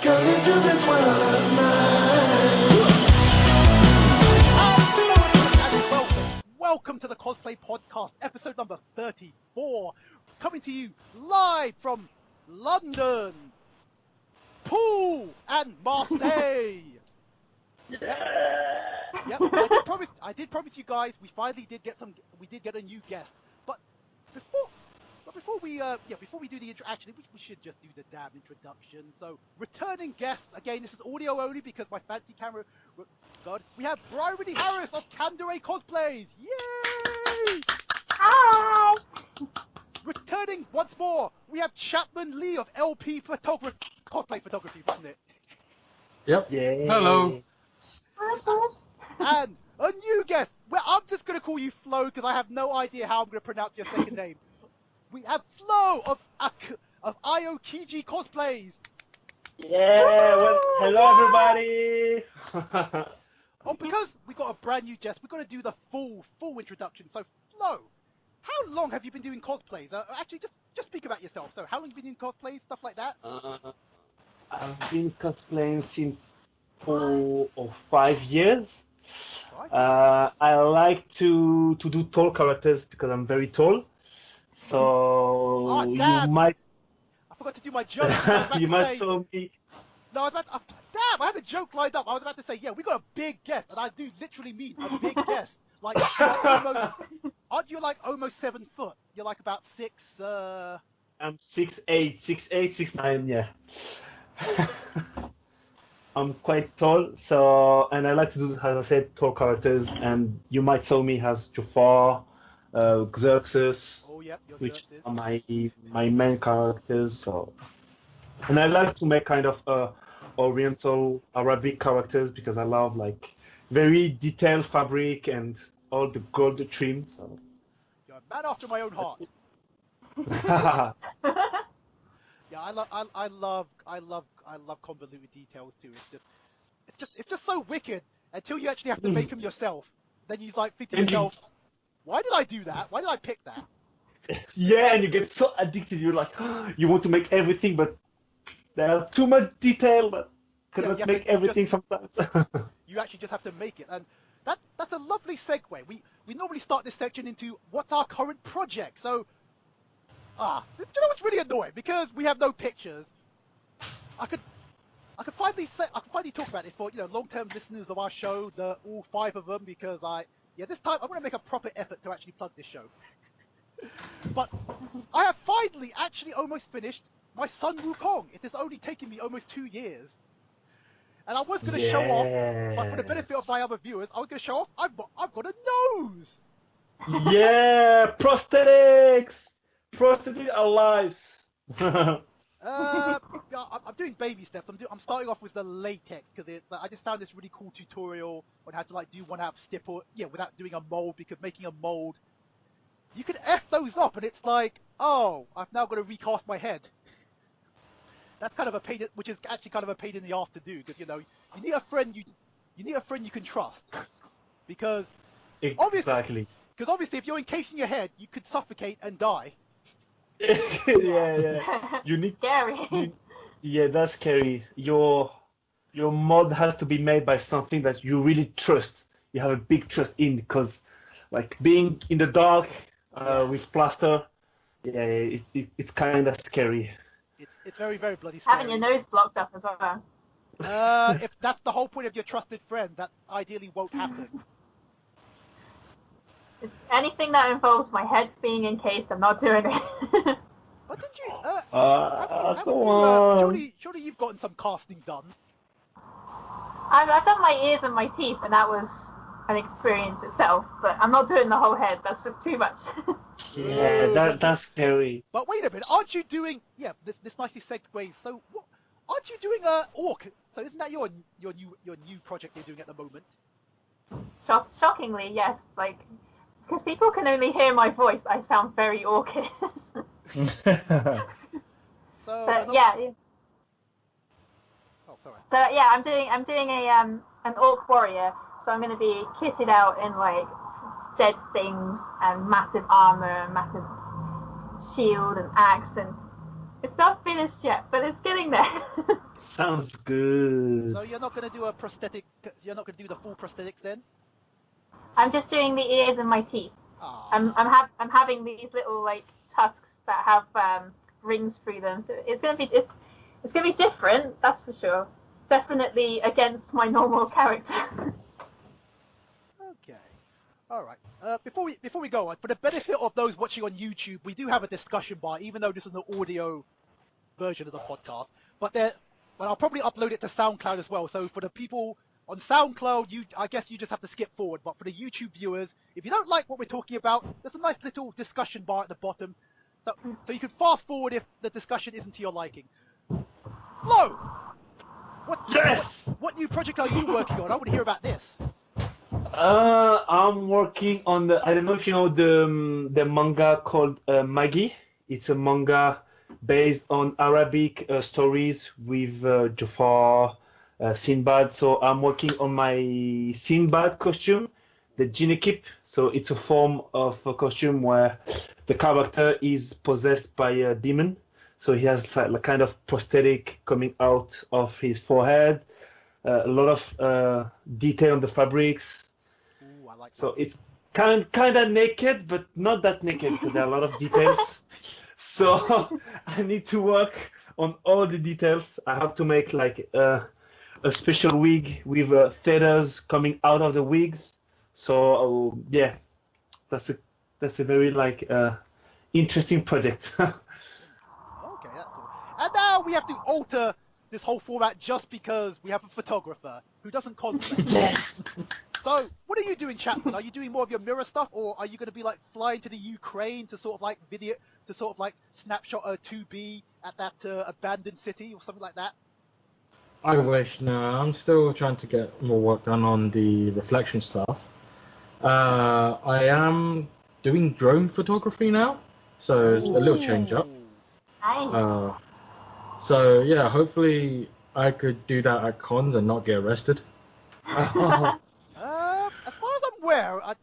Come into this world of mine. Welcome to the Cosplay Podcast, episode number 34, coming to you live from London, Poole, and Marseille. Yep, I did promise you guys we finally did get a new guest. But before we do the intro, actually we should just do the damn introduction. So returning guest again. This is audio only because my fancy camera. God, we have Bryony Harris of Candere Cosplays. Yay! Hi! Returning once more, we have Chapman Lee of LP Photography, Cosplay Photography, wasn't it? Yep. Yeah. Hello. And a new guest. Well, I'm just going to call you Flo because I have no idea how I'm going to pronounce your second name. We have Flo of Iokiji Cosplays. Yeah. Well, hello, everybody. Oh, because we got a brand new guest, we're going to do the full introduction. So, Flo, how long have you been doing cosplays? Actually, just speak about yourself. So, how long have you been doing cosplays, stuff like that? I've been cosplaying since 4 or 5 years. Right. I like to do tall characters because I'm very tall. So Oh, you damn. might I forgot to do my joke. I was about you to might say- saw me. No, I was about to, damn, I had a joke lined up. I was about to say, yeah, we got a big guest, and I do literally mean a big guest. Like, aren't you like almost 7 foot? You're like about 6, I'm 6'8", 6'9", yeah. I'm quite tall, and I like to do, as I said, tall characters. And you might saw me as Jafar, Xerxes, Oh, yep, your which Xerxes. are my main characters. So, and I like to make kind of Oriental Arabic characters because I love like very detailed fabric and all the gold trim. So. You're a man after my own heart. Yeah, I love convoluted details too. It's just so wicked until you actually have to make them yourself. Then you like think to yourself, why did I do that? Why did I pick that? Yeah, and you get so addicted. You're like, you want to make everything, but there's too much detail. But cannot you make everything sometimes. You actually just have to make it, and that's a lovely segue. We normally start this section into what's our current project. So, do you know what's really annoying? Because we have no pictures. I could finally talk about this for long-term listeners of our show, all 5 of them, because this time I'm going to make a proper effort to actually plug this show. But I have finally actually almost finished my Sun Wukong. It has only taken me almost 2 years. And I was going to show off, but for the benefit of my other viewers, I was going to show off I've got a nose. Yeah, prosthetic alive. Yeah, I'm doing baby steps. I'm starting off with the latex because I just found this really cool tutorial on how to like do one-up stipple, without doing a mold, because making a mold, you can F those up, and it's like, oh, I've now got to recast my head. That's kind of a pain, which is actually kind of a pain in the ass to do, because you need a friend you can trust, because Exactly. obviously if you're encasing your head, you could suffocate and die. yeah. You need. Scary. Yeah, that's scary. Your mod has to be made by something that you really trust. You have a big trust in, because, like, being in the dark with plaster, it's kind of scary. It's very, very bloody scary. Having your nose blocked up as well. If that's the whole point of your trusted friend, that ideally won't happen. It's anything that involves my head being encased, I'm not doing it. But did you? Come on. Surely you've gotten some casting done. I've done my ears and my teeth, and that was an experience itself. But I'm not doing the whole head. That's just too much. Yeah, that's scary. But wait a minute, aren't you doing? Yeah, this nicely segues. So, what? Aren't you doing orc? So isn't that your new project you're doing at the moment? Shockingly, yes. Like, because people can only hear my voice, I sound very orcish. So. But yeah. Oh, sorry. So yeah, I'm doing an orc warrior. So I'm going to be kitted out in like dead things and massive armor, and massive shield and axe, and It's not finished yet, but it's getting there. Sounds good. So you're not going to do a prosthetic, you're not going to do the full prosthetics then? I'm just doing the ears and my teeth. Ah. I'm having these little like tusks that have rings through them. So it's gonna be different, that's for sure. Definitely against my normal character. Okay. All right. Before we go on, for the benefit of those watching on YouTube, we do have a discussion bar, even though this is an audio version of the podcast. But I'll probably upload it to SoundCloud as well. So for the people on SoundCloud, I guess you just have to skip forward. But for the YouTube viewers, if you don't like what we're talking about, there's a nice little discussion bar at the bottom. So you can fast forward if the discussion isn't to your liking. Flo! Yes! What new project are you working on? I want to hear about this. I'm working on I don't know if you know the manga called Maggie. It's a manga based on Arabic stories with Jafar, Sinbad. So I'm working on my Sinbad costume, the Jinekip. So it's a form of a costume where the character is possessed by a demon. So he has like kind of prosthetic coming out of his forehead, a lot of detail on the fabrics. Ooh, I like that. So it's kind of naked, but not that naked because there are a lot of details. So I need to work on all the details. I have to make like a special wig with feathers coming out of the wigs. So yeah, that's a very like interesting project. Okay, that's cool. And now we have to alter this whole format just because we have a photographer who doesn't cosplay. Yes. So, what are you doing, Chapman? Are you doing more of your mirror stuff, or are you going to be like flying to the Ukraine to sort of like snapshot a 2B at that abandoned city or something like that? I wish. No, I'm still trying to get more work done on the reflection stuff. I am doing drone photography now, so it's a little change up. Nice. So yeah, hopefully I could do that at cons and not get arrested. As far as I'm aware, I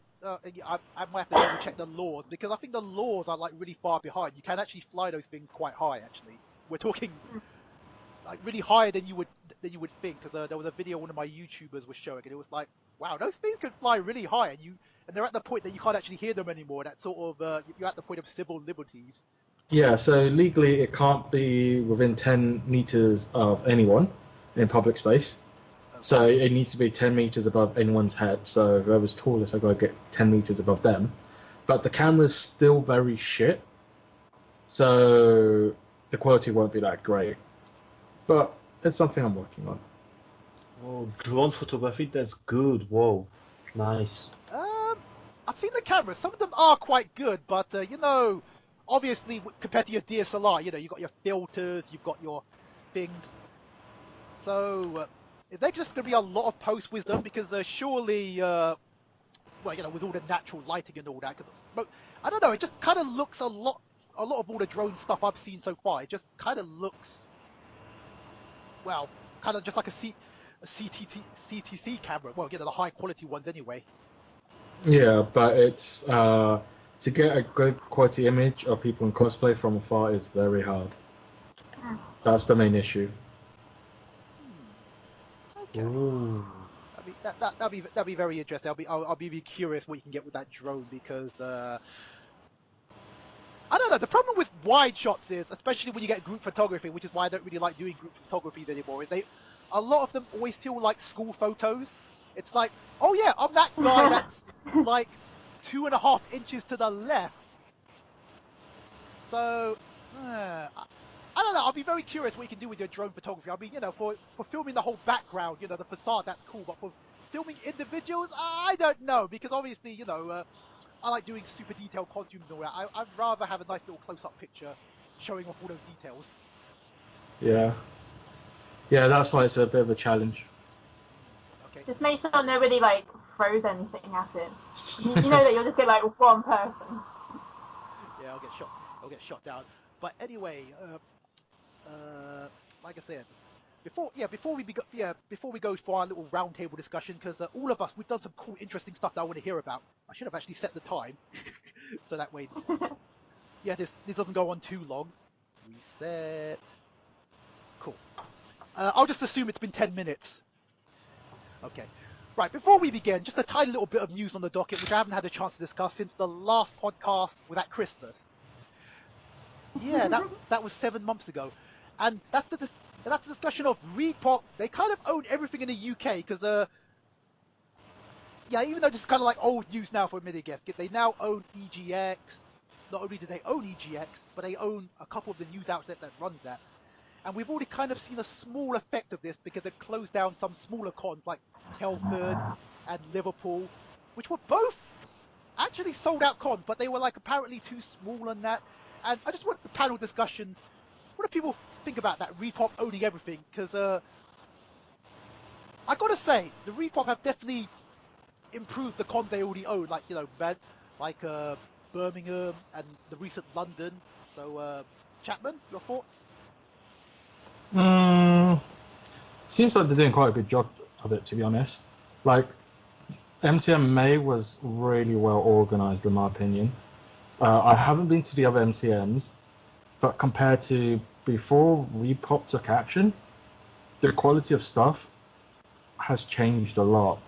might have to double check the laws because I think the laws are like really far behind. You can actually fly those things quite high. Actually, we're talking like really higher than you would think. Because there was a video one of my YouTubers was showing, and it was like, wow, those things can fly really high, and they're at the point that you can't actually hear them anymore. That sort of you're at the point of civil liberties. Yeah, so legally it can't be within 10 meters of anyone in public space. So it needs to be 10 meters above anyone's head. So whoever's tallest, I gotta get 10 meters above them. But the camera's still very shit. So the quality won't be that great. But it's something I'm working on. Oh, drone photography, that's good. Whoa, nice. I've seen the cameras. Some of them are quite good, but obviously compared to your DSLR, you've got your filters, you've got your things. So is there just going to be a lot of post wisdom because surely, with all the natural lighting and all that? Because I don't know, it just kind of looks a lot of all the drone stuff I've seen so far. It just kind of looks, kind of just like a CTC camera. Well, the high quality ones anyway. Yeah, but it's to get a good quality image of people in cosplay from afar is very hard. That's the main issue. Okay. Ooh. That'd be very interesting. I'll be curious what you can get with that drone because I don't know. The problem with wide shots is, especially when you get group photography, which is why I don't really like doing group photographies anymore. Is a lot of them always feel like school photos. It's like, oh yeah, I'm that guy that's like 2.5 inches to the left. So I don't know. I'll be very curious what you can do with your drone photography. I mean, for filming the whole background, the facade, that's cool. But for filming individuals, I don't know because obviously, I like doing super detailed costumes and all that. I'd rather have a nice little close-up picture showing off all those details. Yeah. Yeah, that's why it's a bit of a challenge. Okay. Just make sure nobody like throws anything at it. You know that you'll just get like one person. Yeah, I'll get shot down. But anyway, like I said, before we go for our little roundtable discussion, because all of us, we've done some cool, interesting stuff that I want to hear about. I should have actually set the time, so that way, this doesn't go on too long. Reset. Cool. I'll just assume it's been 10 minutes. Okay. Right, before we begin, just a tiny little bit of news on the docket, which I haven't had a chance to discuss since the last podcast was at Christmas. Yeah, that was 7 months ago. And that's the discussion of Reedpop. They kind of own everything in the UK, because, yeah, even though this is kind of like old news now for Minigef, they now own EGX. Not only do they own EGX, but they own a couple of the news outlets that run that. And we've already kind of seen a small effect of this because they've closed down some smaller cons like Telford and Liverpool, which were both actually sold out cons, but they were like apparently too small on that. And I just want the panel discussions. What do people think about that Reedpop owning everything? Because I gotta say, the Reedpop have definitely improved the cons they already own, like Birmingham and the recent London. So Chapman, your thoughts? Seems like they're doing quite a good job of it, to be honest. Like, MCM May was really well organized, in my opinion. I haven't been to the other MCMs, but compared to before Reedpop took action, the quality of stuff has changed a lot.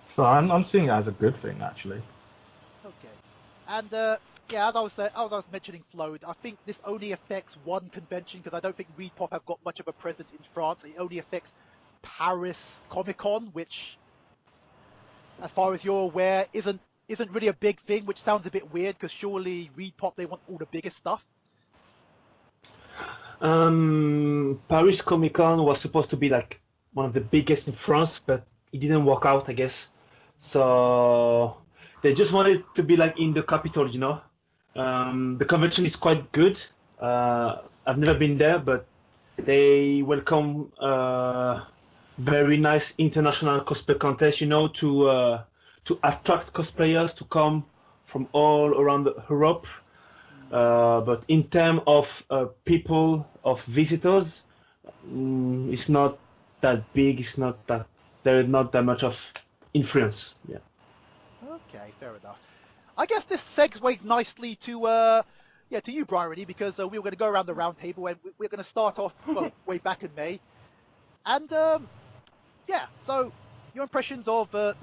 So I'm seeing it as a good thing, actually. Okay. And yeah, as I was mentioning, Floyd, I think this only affects one convention because I don't think Reedpop have got much of a presence in France. It only affects Paris Comic Con, which, as far as you're aware, isn't really a big thing, which sounds a bit weird because surely Reedpop, they want all the biggest stuff. Paris Comic Con was supposed to be like one of the biggest in France, but it didn't work out, I guess. So they just wanted to be like in the capital, you know. The convention is quite good. I've never been there, but they welcome very nice international cosplay contest, you know, to attract cosplayers to come from all around Europe. But in terms of people, of visitors, it's not that big. It's not that there's not that much of influence. Yeah. Okay, fair enough. I guess this segues nicely to you, Bryony, because we were going to go around the round table and we're going to start off way back in May. And yeah, so your impressions of the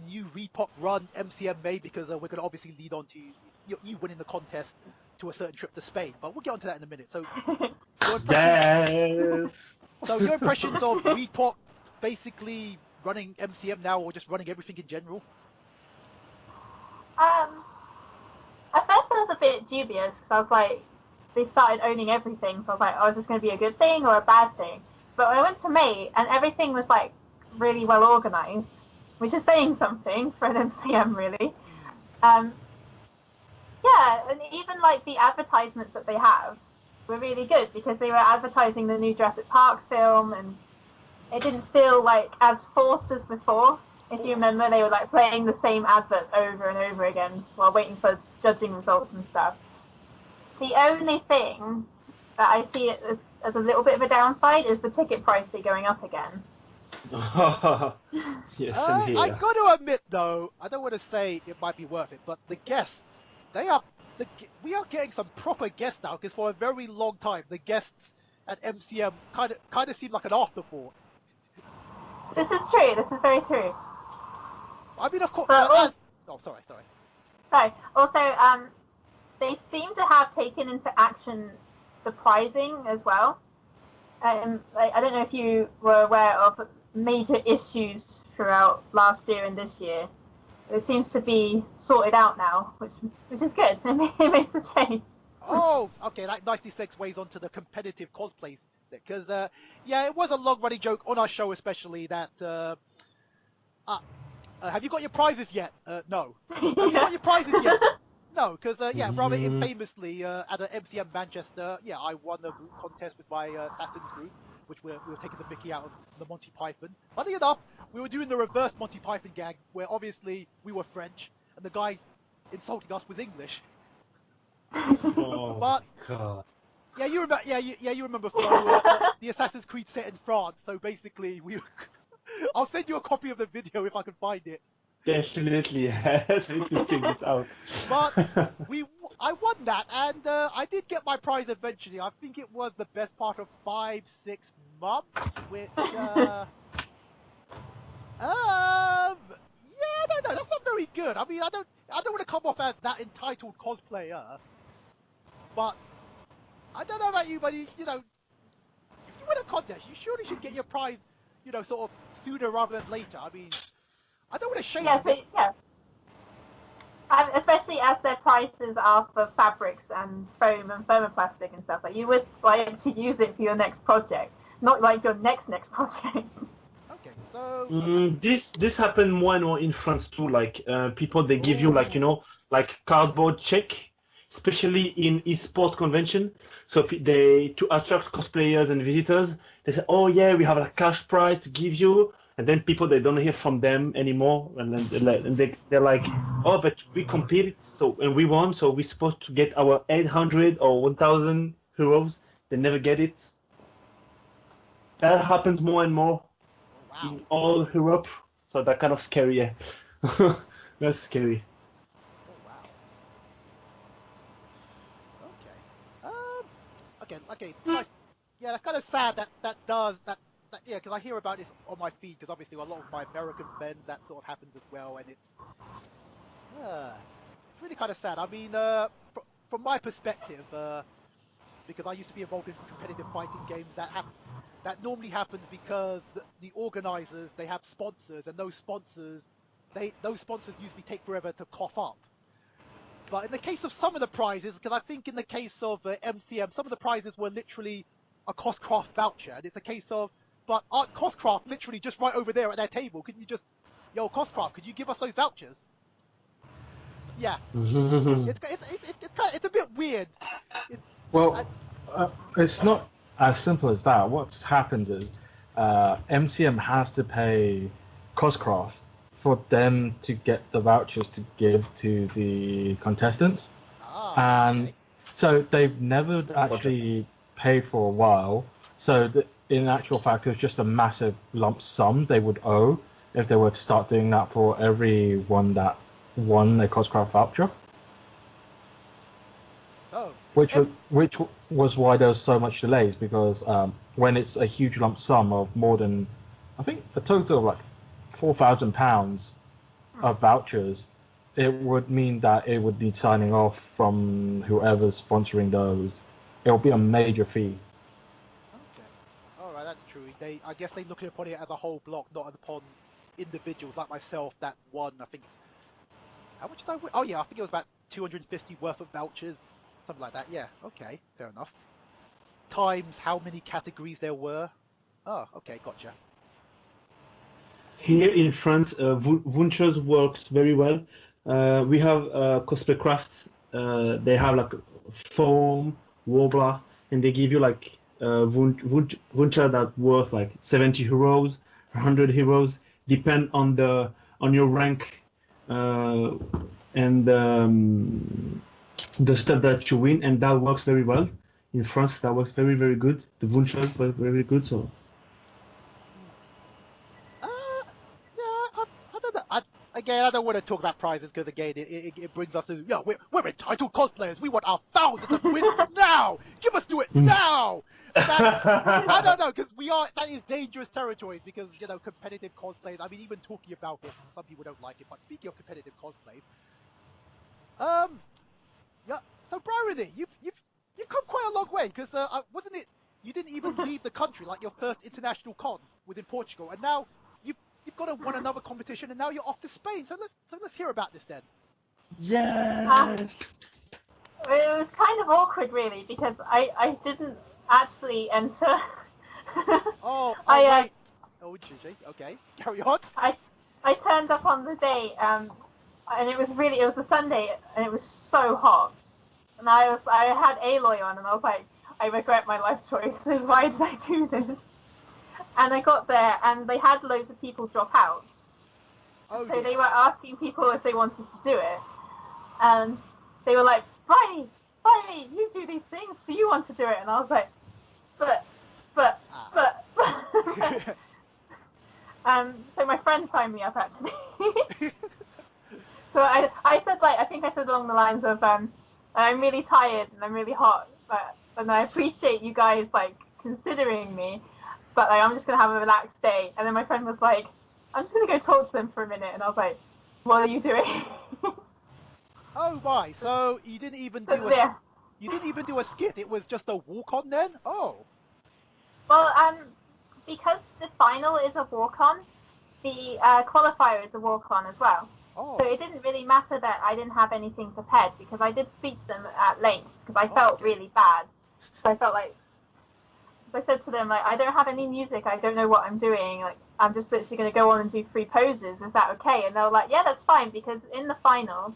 new Reedpop run MCM May, because we're going to obviously lead on to you winning the contest to a certain trip to Spain, but we'll get onto that in a minute. So Yes. So your impressions of Reedpop basically running MCM now, or just running everything in general? At first I was a bit dubious because I was like, they started owning everything, so I was like, oh, is this going to be a good thing or a bad thing? But when I went to May and everything was like really well organized, which is saying something for an MCM, really. Yeah, and even like the advertisements that they have were really good because they were advertising the new Jurassic Park film, and it didn't feel like as forced as before. If you remember, they were like playing the same adverts over and over again while waiting for judging results and stuff. The only thing that I see it as a little bit of a downside is the ticket pricing going up again. Yes, and here. I got to admit, though, I don't want to say it might be worth it, but the guests, we are getting some proper guests now, because for a very long time, the guests at MCM kind of seemed like an afterthought. This is true. This is very true. I mean, of course. But sorry. No. Also, they seem to have taken into action the pricing as well. I don't know if you were aware of major issues throughout last year and this year. It seems to be sorted out now, which is good. It makes a change. Oh, okay, that nicely segues onto the competitive cosplays. Because, yeah, it was a long-running joke on our show, especially, that, have you got your prizes yet? No. Have you got your prizes yet? No, because, yeah, rather infamously, at an MCM Manchester, yeah, I won a group contest with my Assassins group, which we were taking the mickey out of the Monty Python. Funny enough, we were doing the reverse Monty Python gag, where obviously we were French, and the guy insulting us was English. Oh, but God. yeah, you remember? Yeah, you remember Flo, the Assassin's Creed set in France. So basically, I'll send you a copy of the video if I can find it. Definitely, yes. I need to check this out. But I won that, and I did get my prize eventually. I think it was the best part of 5-6 months, which yeah, no, that's not very good. I mean, I don't want to come off as that entitled cosplayer, but I don't know about you, but you know, if you win a contest, you surely should get your prize, you know, sort of sooner rather than later. I mean, I don't want to shame Yeah, you. so, yeah. Especially as their prices are for fabrics and foam and thermoplastic and stuff. Like you would like to use it for your next project, not like your next project. Okay, so This happened more and more in France too. Like people, they give you like like cardboard check, especially in e-sport convention. So they to attract cosplayers and visitors, they say, oh yeah, we have a cash prize to give you, and then people, they don't hear from them anymore, and then they're like, oh, but we competed, so and we won, so we're supposed to get our 800 or 1,000 euros. They never get it. That happens more and more wow. in all Europe, so that kind of scary. Yeah. That's scary. Oh wow. Okay. Nice. Yeah, that's kind of sad that yeah, because I hear about this on my feed because obviously a lot of my American friends that sort of happens as well, and it's really kind of sad. I mean, from my perspective, because I used to be involved in competitive fighting games, that normally happens because the organizers, they have sponsors, and those sponsors usually take forever to cough up. But in the case of some of the prizes, because I think in the case of MCM, some of the prizes were literally a Coscraft voucher, and it's a case of, but aren't Coscraft literally just right over there at their table? Couldn't you just, yo, Coscraft, could you give us those vouchers? Yeah, it's a bit weird. Well, it's not as simple as that. What happens is MCM has to pay Coscraft for them to get the vouchers to give to the contestants. And Okay. so they've never actually paid for a while. So in actual fact, it's just a massive lump sum they would owe if they were to start doing that for everyone that won a Coscraft voucher. So, Which was why there was so much delays, because when it's a huge lump sum of more than, I think, a total of like £4,000 of vouchers, it would mean that it would need signing off from whoever's sponsoring those. It will be a major fee. okay. All right, that's true. I guess they look upon it as a whole block, not upon individuals like myself that won. I think, how much did I win? Oh yeah, I think it was about 250 worth of vouchers, something like that. Yeah, okay, fair enough. Times how many categories there were. Oh, okay, gotcha. Here in France, vouchers works very well. We have Cosplay Craft. They have like foam, wobbler, and they give you like voucher that worth like 70 euros, 100 euros, depend on your rank and the stuff that you win, and that works very well. In France, that works very, very good. The vouchers work very good, so. Yeah, I don't know. Again, I don't want to talk about prizes because again, it brings us to, yeah, we're entitled cosplayers. We want our thousands of wins now. Give us to it now. I don't know, because that is dangerous territory, because you know, competitive cosplays. I mean, even talking about it, some people don't like it. But speaking of competitive cosplays, yeah. So Bryony, you've come quite a long way, because wasn't it? You didn't even leave the country. Like your first international con was in Portugal, and now you've got to won another competition, and now you're off to Spain. So let's hear about this then. Yes. It was kind of awkward, really, because I didn't actually enter. Oh, I wait. Oh, did you? Okay, carry on. I turned up on the day, and it was the Sunday, and it was so hot, and I had Aloy on, and I was like, I regret my life choices. Why did I do this? And I got there, and they had loads of people drop out. Oh, so dear. they were asking people if they wanted to do it, and they were like, Bryony, you do these things, do you want to do it? And I was like, but. So my friend signed me up, actually. So I said I think I said along the lines of I'm really tired and I'm really hot, and I appreciate you guys considering me, but I'm just gonna have a relaxed day. And then my friend was like, I'm just gonna go talk to them for a minute, and I was like, what are you doing? Oh my! So you didn't even do Yeah. you didn't even do a skit. It was just a walk-on then. Oh. Well, because the final is a walk-on, the qualifier is a walk-on as well. Oh. So it didn't really matter that I didn't have anything prepared because I did speak to them at length because I felt really bad. So I felt like, as I said to them, I don't have any music. I don't know what I'm doing. I'm just literally going to go on and do 3 poses. Is that okay? And they were like, yeah, that's fine, because in the final,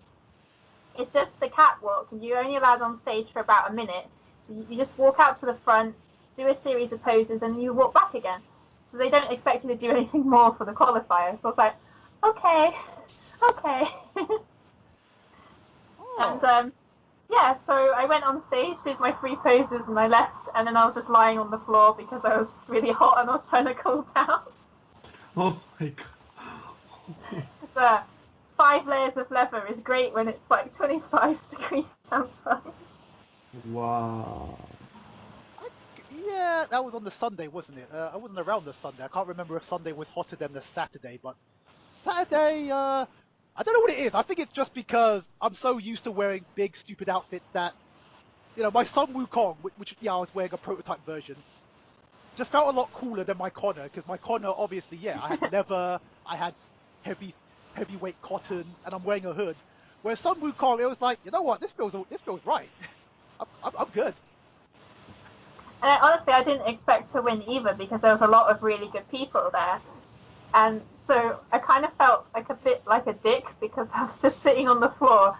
it's just the catwalk and you're only allowed on stage for about a minute. So you just walk out to the front, do a series of poses, and you walk back again. So they don't expect you to do anything more for the qualifier. So I was like, okay. And yeah, so I went on stage, did my 3 poses, and I left, and then I was just lying on the floor because I was really hot and I was trying to cool down. Oh my god. The 5 layers of leather is great when it's 25 degrees outside. Wow. Yeah, that was on the Sunday, wasn't it? I wasn't around the Sunday. I can't remember if Sunday was hotter than the Saturday, but Saturday, I don't know what it is. I think it's just because I'm so used to wearing big, stupid outfits that, my Sun Wukong, which I was wearing a prototype version, just felt a lot cooler than my Connor, because my Connor, obviously, I had leather, I had heavyweight cotton, and I'm wearing a hood. Whereas Sun Wukong, it was like, you know what, this feels right. I'm good. And honestly, I didn't expect to win either because there was a lot of really good people there. And so I kind of felt a bit like a dick because I was just sitting on the floor,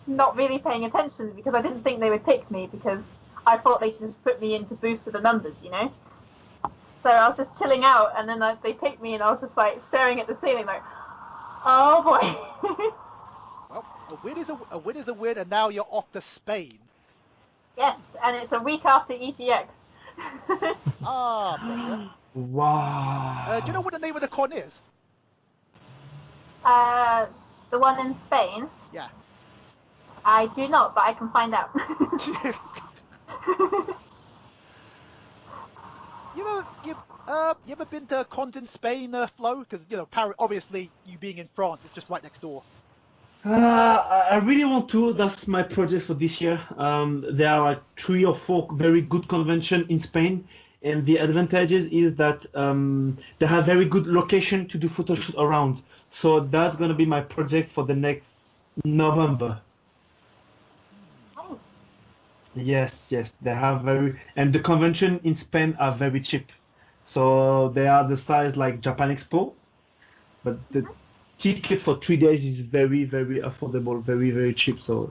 not really paying attention because I didn't think they would pick me because I thought they should just put me in to boost to the numbers, So I was just chilling out, and then they picked me, and I was just staring at the ceiling oh boy. Well, a win is a win, and now you're off to Spain. Yes, and it's a week after EGX. Pressure. Wow. Do you know what the name of the con is? The one in Spain? Yeah. I do not, but I can find out. You ever been to cons in Spain, Flo? Because obviously you being in France, it's just right next door. I really want to. That's my project for this year. There are 3 or 4 very good conventions in Spain, and the advantages is that they have very good location to do photo shoot around. So that's gonna be my project for the next November. Oh. Yes, they have and the convention in Spain are very cheap. So they are the size like Japan Expo, but the ticket for 3 days is very, very affordable, very, very cheap. So,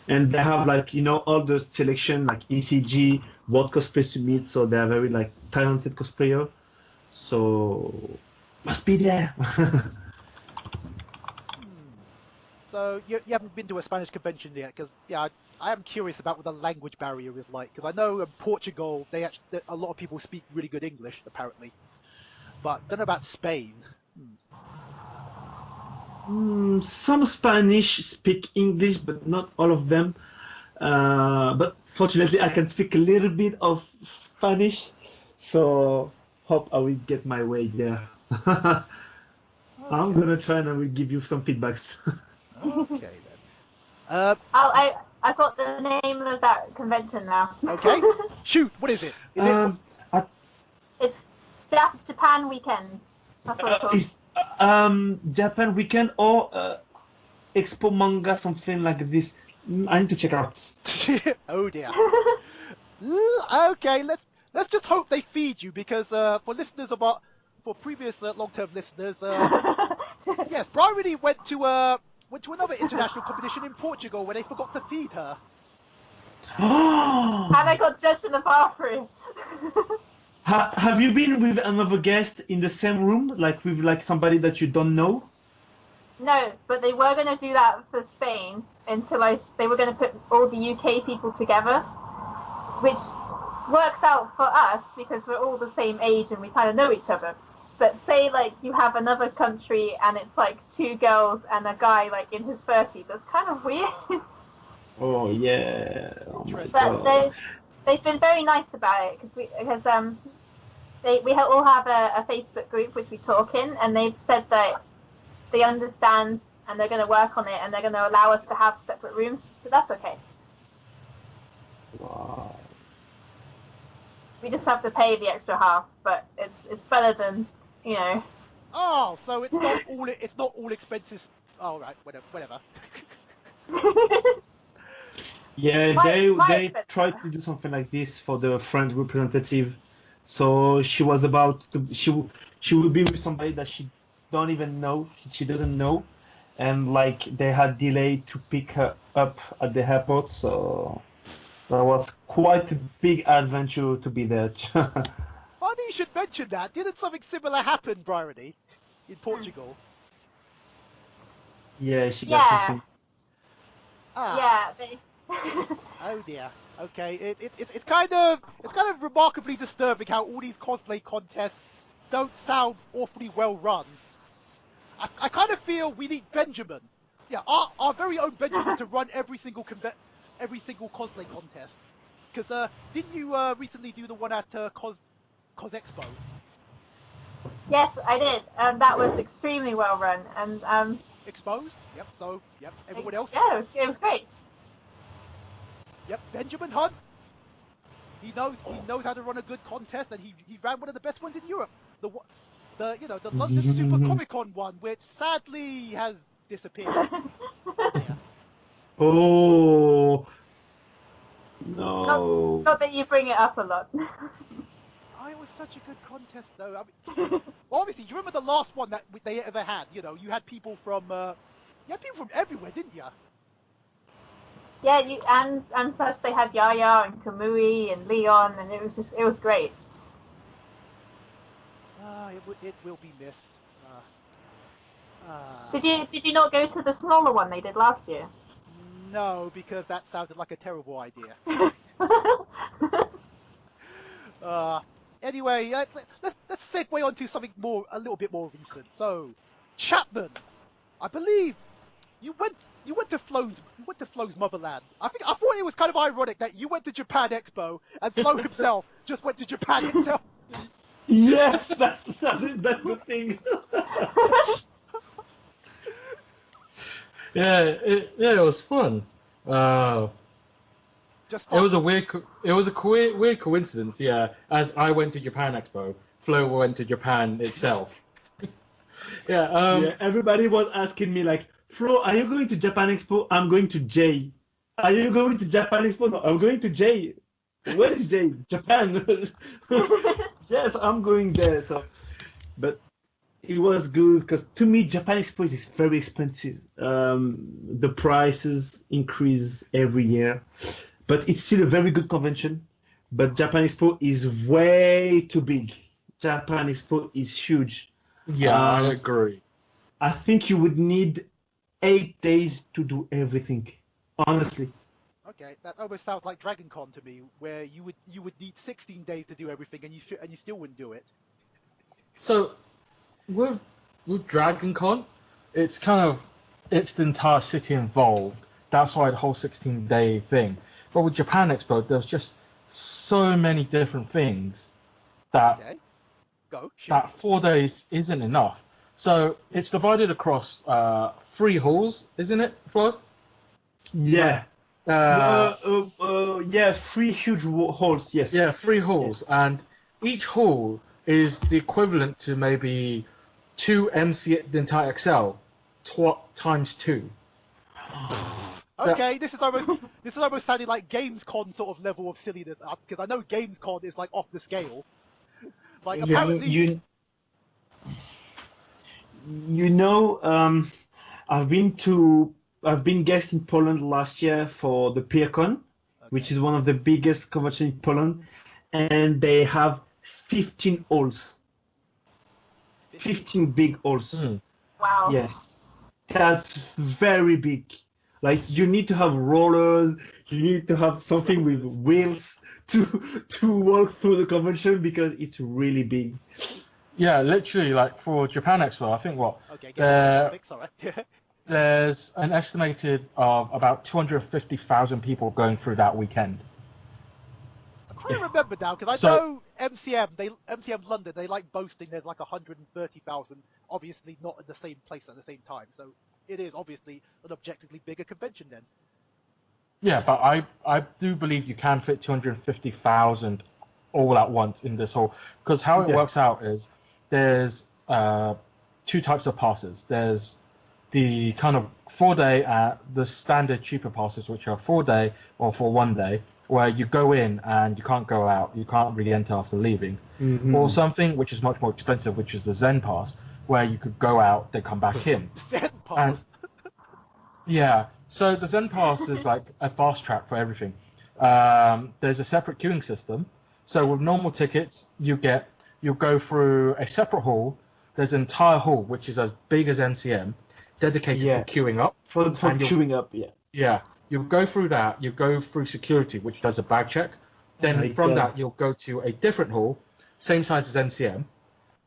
and they have all the selection like ECG, World Cosplay Summit. So they are very talented cosplayer. So must be there. So you haven't been to a Spanish convention yet? Because I am curious about what the language barrier is like. Because I know in Portugal, a lot of people speak really good English apparently, but don't know about Spain. Some Spanish speak English, but not all of them. But fortunately, I can speak a little bit of Spanish, so hope I will get my way there. Okay. I'm gonna try and I will give you some feedbacks. Okay then. I got the name of that convention now. Okay. Shoot. What is it? It's Japan Weekend. That's what it's called. It's Japan Weekend or Expo Manga, something like this. I need to check out. Oh dear. Okay, let's just hope they feed you because for previous long-term listeners, yes, Bryony went to another international competition in Portugal where they forgot to feed her. And I got judged in the bathroom. Have you been with another guest in the same room, with somebody that you don't know? No, but they were going to do that for Spain until they were going to put all the UK people together, which works out for us because we're all the same age and we kind of know each other. But say like you have another country and it's like 2 girls and a guy like in his 30s. That's kind of weird. Oh yeah. Oh my Interesting. But God. they've been very nice about it because we all have a Facebook group which we talk in, and they've said that they understand and they're going to work on it and they're going to allow us to have separate rooms, so that's okay. Wow. We just have to pay the extra half, but it's better than, you know. Oh, so it's not all expenses. Oh, right, whatever. Yeah, My they expense. tried to do something like this for the French representative. So she was about to she would be with somebody that she don't even know, she doesn't know, and like they had delay to pick her up at the airport. So that was quite a big adventure to be there. Funny you should mention that. Didn't something similar happen, Bryony, in Portugal? Yeah, she got Yeah, something. Ah. yeah. Oh dear. Okay. It's kind of remarkably disturbing how all these cosplay contests don't sound awfully well run. I kind of feel we need Benjamin. Yeah, our very own Benjamin to run every single cosplay contest. Because didn't you recently do the one at Cos Expo? Yes, I did. That was extremely well run, and Exposed? Yep. So yep. Everyone else? yeah, it was great. Yep. Benjamin Hunt. He knows how to run a good contest, and he ran one of the best ones in Europe. The London Super Comic Con one, which sadly has disappeared. Oh dear. Oh no. Not that you bring it up a lot. Oh, it was such a good contest, though. I mean, obviously, you remember the last one that they ever had? You know, you had people from everywhere, didn't you? Yeah, and plus they had Yaya and Kamui and Leon, and it was great. It will be missed. Did you not go to the smaller one they did last year? No, because that sounded like a terrible idea. Anyway, let's segue on to something a little bit more recent. So, Chapman, I believe you went to Flo's motherland. I thought it was kind of ironic that you went to Japan Expo and Flo himself just went to Japan himself. Yes, that's the thing. Yeah, it was fun. Just It was a fun. weird coincidence. Yeah, as I went to Japan Expo, Flo went to Japan itself. Yeah. Yeah, everybody was asking me like, Flo, are you going to Japan Expo? I'm going to J. Are you going to Japan Expo? No, I'm going to J. Where is J? Japan. Yes, I'm going there. So, but it was good because to me, Japan Expo is very expensive. The prices increase every year, but it's still a very good convention. But Japan Expo is way too big. Japan Expo is huge. Yeah, I agree. I think you would need 8 days to do everything. Honestly. Okay, that almost sounds like Dragon Con to me, where you would need 16 days to do everything, and you still wouldn't do it. So with Dragon Con, it's the entire city involved. That's why the whole 16-day thing. But with Japan Expo, there's just so many different things that Okay, go. Shoot. that 4 days isn't enough. So it's divided across 3 halls, isn't it, Flo? Yeah. Yeah, 3 huge halls, yes. Yeah, 3 halls, and each hall is the equivalent to maybe 2 MC the entire Excel times 2. Okay, this is almost sounding like Gamescom sort of level of silliness, because I know Gamescom is like off the scale. Like apparently, you know, I've been guest in Poland last year for the PeerCon, which is one of the biggest conventions in Poland, and they have 15 halls. 15 big halls. Wow. Yes, that's very big. Like you need to have rollers, you need to have something with wheels to walk through the convention because it's really big. Yeah, literally, like for Japan Expo, I think Okay, get there, topic, sorry. there's an estimated of about 250,000 people going through that weekend. I'm trying to remember now because I So know MCM London, they like boasting there's like 130,000, obviously not in the same place at the same time. So it is obviously an objectively bigger convention then. yeah, but I do believe you can fit 250,000 all at once in this hall, because how it Yeah. works out is there's two types of passes. There's the kind of 4-day, the standard cheaper passes, which are 4-day or for 1 day, where you go in and you can't go out, you can't really enter after leaving, or something which is much more expensive, which is the Zen pass, where you could go out, then come back in. Zen pass. Yeah, so the Zen Pass is like a fast track for everything. There's a separate queuing system. So with normal tickets, you'll go through a separate hall. There's an entire hall which is as big as MCM, dedicated Yeah. for queuing up. For And you'll- queuing up, yeah. Yeah, you'll go through that. You go through security, which does a bag check. Then my from God. that, you'll go to a different hall, same size as MCM,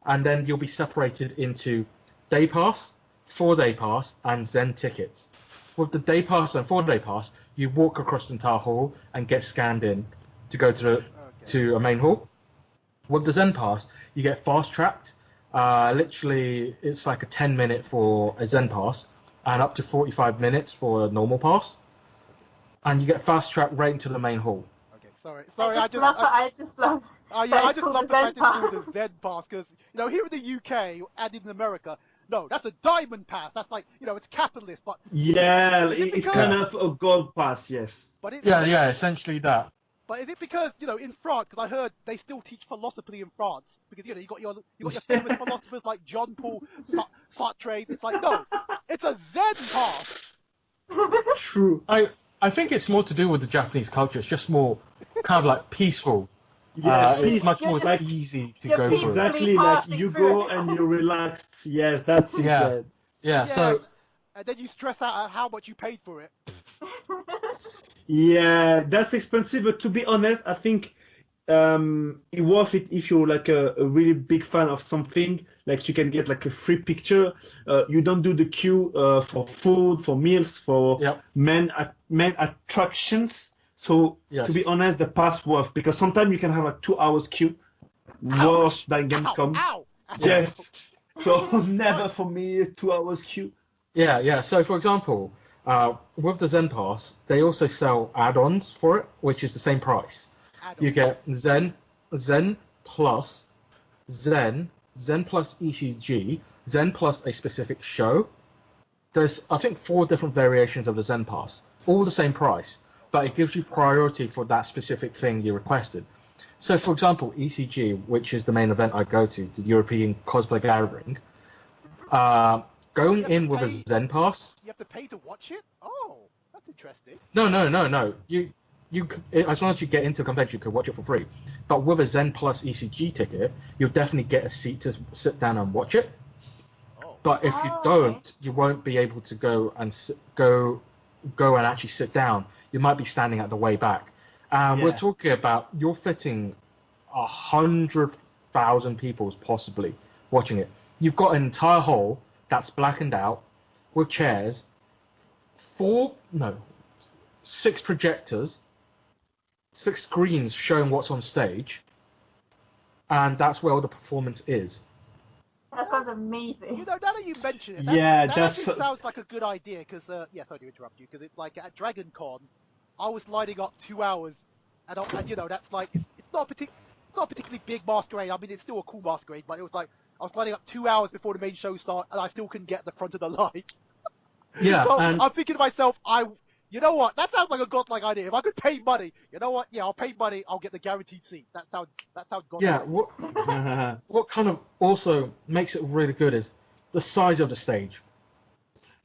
and then you'll be separated into day pass, 4-day pass, and Zen tickets. With the day pass and 4-day pass, you walk across the entire hall and get scanned in to go to a main hall. With the Zen pass, you get fast tracked. Literally, it's like a 10-minute for a Zen pass and up to 45 minutes for a normal pass. And you get fast tracked right into the main hall. Okay, sorry, I just love. Oh yeah, I just love the fact it's called the Zen pass because here in the UK and in America, no, that's a diamond pass. That's like it's capitalist, but Yeah, Is it it's because- kind of a gold pass, yes. but it, Yeah, essentially that. But is it because in France? Because I heard they still teach philosophy in France because you got your famous philosophers like John Paul Sartre. It's like no, it's a Zen pass. True. I think it's more to do with the Japanese culture. It's just more kind of like peaceful. Yeah, It's much You're more just- easy to you're go peaceful. through. Exactly, like you go and you're relaxed. Yes, that's it. Yeah. Yeah, so and then you stress out at how much you paid for it. Yeah, that's expensive, but to be honest, I think it's worth it if you're like a really big fan of something. Like you can get like a free picture. You don't do the queue for food, for meals, for Yep. main attractions. So Yes. to be honest, the pass worth because sometimes you can have like 2 hours queue. Worse than Gamescom. Ow! Yes. So never for me 2 hours queue. yeah. So for example, with the Zen Pass, they also sell add-ons for it, which is the same price. You get Zen plus Zen plus ECG, Zen plus a specific show. There's I think 4 different variations of the Zen Pass, all the same price, but it gives you priority for that specific thing you requested. So for example, ECG, which is the main event I go to, the European Cosplay Gathering, going in with a Zen Pass. You have to pay to watch it. Oh, that's interesting. No. You as long as you get into the convention, you can watch it for free. But with a Zen Plus ECG ticket, you'll definitely get a seat to sit down and watch it. Oh. But if you Oh, don't, okay. you won't be able to go and actually sit down. You might be standing at the way back. Yeah. We're talking about you're fitting 100,000 people possibly watching it. You've got an entire hall that's blackened out with chairs, 6 projectors, 6 screens showing what's on stage, and that's where all the performance is. That sounds amazing. Now that you mention it, Yeah, that that's- actually sounds like a good idea. Because sorry to interrupt you. Because it's like at Dragon Con, I was lining up 2 hours, and that's like it's not a particularly big masquerade. I mean, it's still a cool masquerade, but it was like I was lining up 2 hours before the main show started, and I still couldn't get at the front of the line. Yeah, So and I'm thinking to myself, you know what? That sounds like a godlike idea. If I could pay money, you know what? Yeah, I'll pay money. I'll get the guaranteed seat. That sounds godlike. yeah, what kind of also makes it really good is the size of the stage.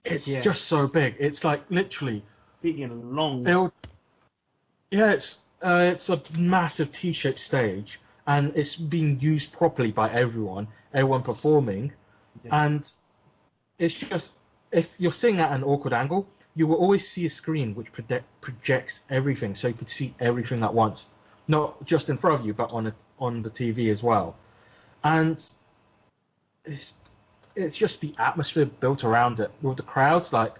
It's Yes. just so big. It's like literally, Big and long. it's a massive T-shaped stage, and it's being used properly by everyone performing, Yeah. and it's just if you're sitting at an awkward angle, you will always see a screen which projects everything, so you could see everything at once, not just in front of you, but on the TV as well. And it's just the atmosphere built around it with the crowds. Like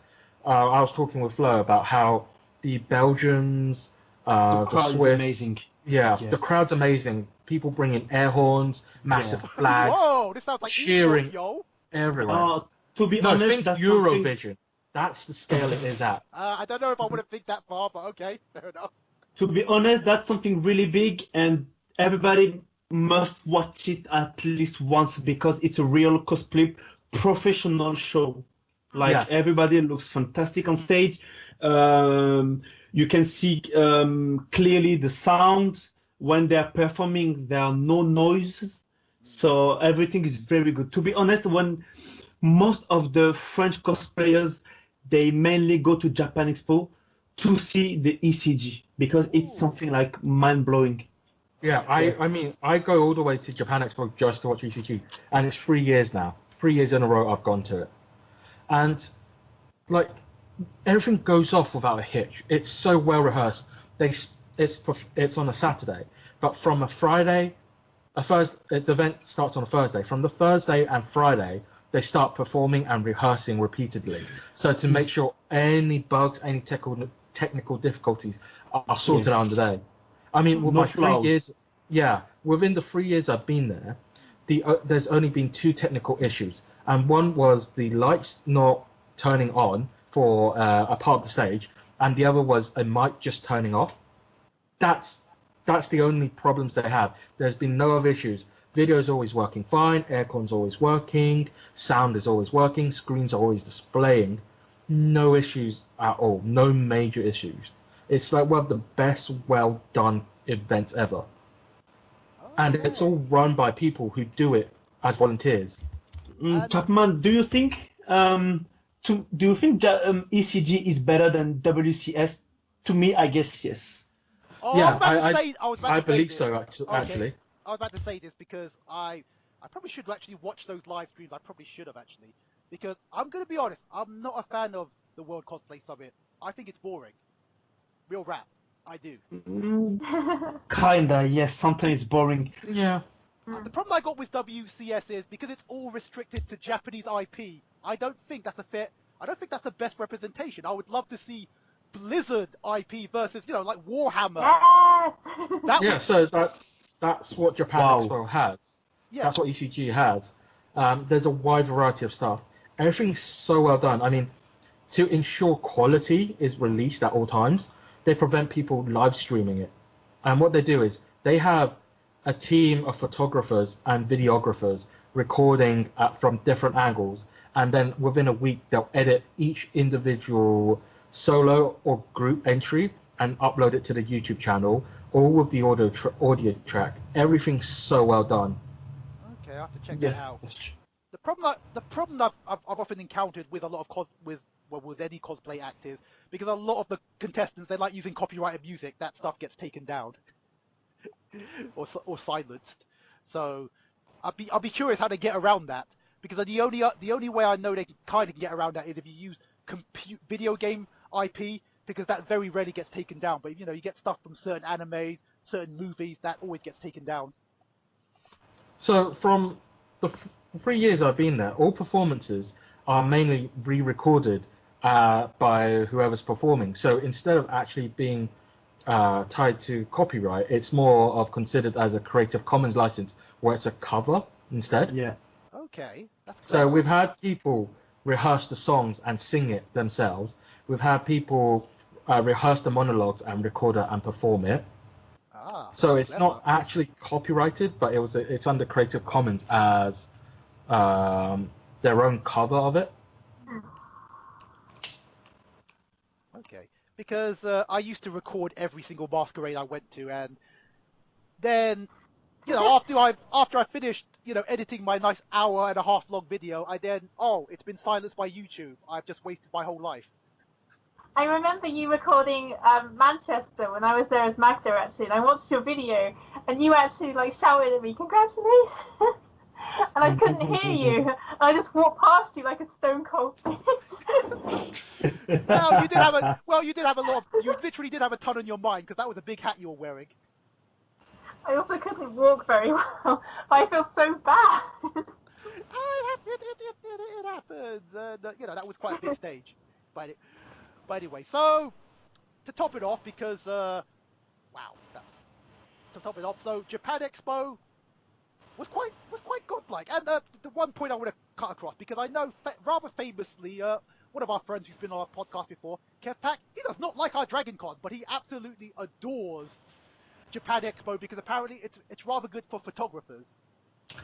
I was talking with Flo about how the Belgians, The the crowd is Swiss, amazing. yeah, the Yes. crowd's amazing. People bringing air horns, massive Yeah. flags, Whoa, this sounds like cheering esports, yo. everywhere. To be No, honest, think that's something. Eurovision. That's the scale it is at. I don't know if I want to think that far, but okay, fair enough. To be honest, that's something really big, and everybody must watch it at least once because it's a real cosplay professional show. Like Yeah. everybody looks fantastic on stage. You can see clearly the sound when they are performing. There are no noises, so everything is very good. To be honest, when most of the French cosplayers they mainly go to Japan Expo to see the ECG because it's something like mind blowing. Yeah, I mean, I go all the way to Japan Expo just to watch ECG, and it's 3 years now. 3 years in a row I've gone to it. And, like, everything goes off without a hitch. It's so well rehearsed. It's on a Saturday, but from a Friday, the event starts on a Thursday. From the Thursday and Friday, they start performing and rehearsing repeatedly. So to make sure any bugs, any technical difficulties are sorted out on the day. I mean, with No my 3 flaws. years, yeah, within the 3 years I've been there, there's only been 2 technical issues, and one was the lights not turning on for a part of the stage, and the other was a mic just turning off. That's the only problems they have. There's been no other issues. Video is always working fine, aircon's always working, sound is always working, screens are always displaying. No issues at all, no major issues. It's like one of the best, well done events ever. And it's all run by people who do it as volunteers. Chapman, do you think ECG is better than WCS? To me, I guess yes. Oh, Yeah, I was about I to say believe this. so, Okay. actually. I was about to say this because I probably should actually watch those live streams. I probably should have actually, because I'm gonna be honest. I'm not a fan of the World Cosplay Summit. I think it's boring. Real rap. I do. Kinda, yes. Sometimes it's boring. Yeah. The problem I got with WCS is because it's all restricted to Japanese IP. I don't think that's the best representation. I would love to see Blizzard IP versus, like Warhammer. Yes. Yeah, so that's what Japan Wow. Expo has. Yeah. That's what ECG has. There's a wide variety of stuff. Everything's so well done. I mean, to ensure quality is released at all times, they prevent people live streaming it. And what they do is they have a team of photographers and videographers recording from different angles, and then within a week they'll edit each individual solo or group entry and upload it to the YouTube channel, all with the audio track. Everything's so well done. Okay, I have to check that out. The problem I've often encountered with a lot of with any cosplay act is because a lot of the contestants they like using copyrighted music. That stuff gets taken down or silenced. So I'll be curious how they get around that, because the only way I know they can kind of get around that is if you use video game IP, because that very rarely gets taken down. But you get stuff from certain animes, certain movies that always gets taken down. So from the 3 years I've been there, all performances are mainly re-recorded by whoever's performing. So instead of actually being tied to copyright, it's more of considered as a Creative Commons license, where it's a cover instead. Yeah. Okay, that's So clever. we've had people rehearse the songs and sing it themselves. We've had people rehearse the monologues and record it and perform it. So it's clever. not actually copyrighted, but it's under Creative Commons as their own cover of it. Okay, because I used to record every single masquerade I went to, and then after I finished editing my nice hour-and-a-half long video, it's been silenced by YouTube. I've just wasted my whole life. I remember you recording Manchester when I was there as Magda actually, and I watched your video, and you actually shouted at me, "Congratulations!" and I couldn't hear you. And I just walked past you like a stone cold bitch. You literally did have a ton on your mind, because that was a big hat you were wearing. I also couldn't walk very well, but I feel so bad. it happens. You know, that was quite a big stage. But anyway, so to top it off, because to top it off, so Japan Expo was quite godlike. And the one point I want to cut across, because I know rather famously, one of our friends who's been on our podcast before, Kev Pack, he does not like our Dragon Con, but he absolutely adores Japan Expo because apparently it's rather good for photographers.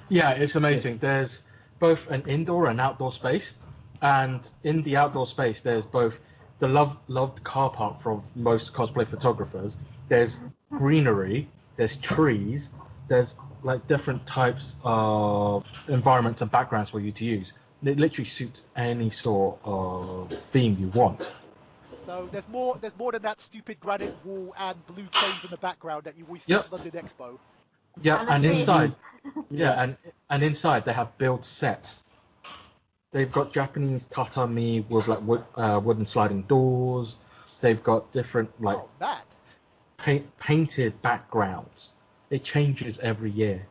Yeah, it's amazing. Yes. There's both an indoor and outdoor space, and in the outdoor space, there's both the loved car park for most cosplay photographers. There's greenery, there's trees, there's like different types of environments and backgrounds for you to use. It literally suits any sort of theme you want. So there's more than that stupid granite wall and blue cranes in the background that you always see Yep. at London Expo. Yeah, and trees. inside, and inside they have build sets. They've got Japanese tatami with like wooden sliding doors. They've got different like Oh, that. painted backgrounds. It changes every year.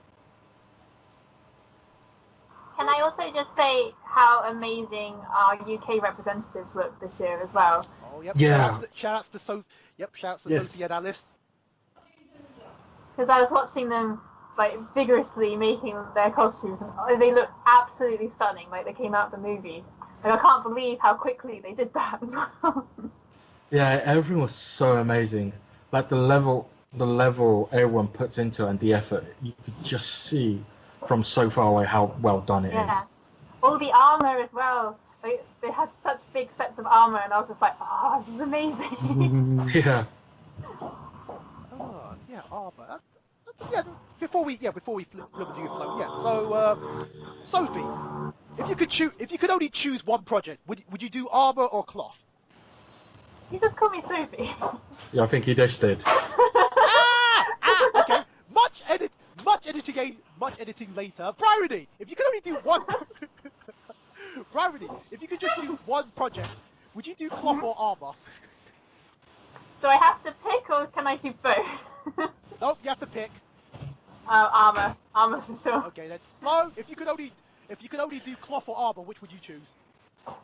Can I also just say how amazing our UK representatives look this year as well? Oh, yep. Yeah. Shout outs to Sophie. Yep. Shout outs to Yes. Sophie and Alice. Because I was watching them like vigorously making their costumes, and they look absolutely stunning. Like they came out of the movie. Like I can't believe how quickly they did that as well. Yeah, everything was so amazing. Like the level everyone puts into it and the effort, you could just see from so far away how well done it Yeah. All the armour as well. They had such big sets of armour, and I was just like, oh, this is amazing. is. Yeah. Oh, yeah, armor. Yeah. Before we flip into your flow. Yeah. So, Sophie, if you could only choose one project, would you do armor or cloth? You just call me Sophie. Yeah, I think he just did. Okay. Much editing later. Bryony, if you could only do one. Bryony, if you could just do one project, would you do cloth or armor? Do I have to pick, or can I do both? Nope, you have to pick. Armour. Armour for sure. Okay then. Flo, if you could only do cloth or armor, which would you choose?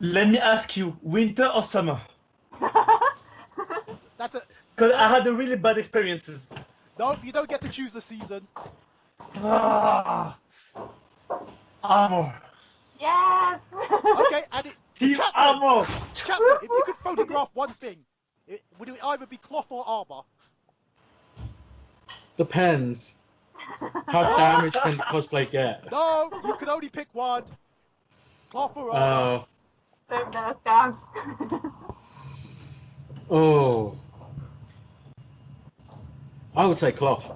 Let me ask you, winter or summer? That's a Because I had a really bad experiences. nope. You don't get to choose the season. Ah, armor. Yes. Okay, and Team Chapman, armor. Chapman, if you could photograph one thing, would it either be cloth or armor? Depends. How damaged can the cosplay get? No, you can only pick one. Cloth or armor. Don't let us down. Oh. I would say cloth.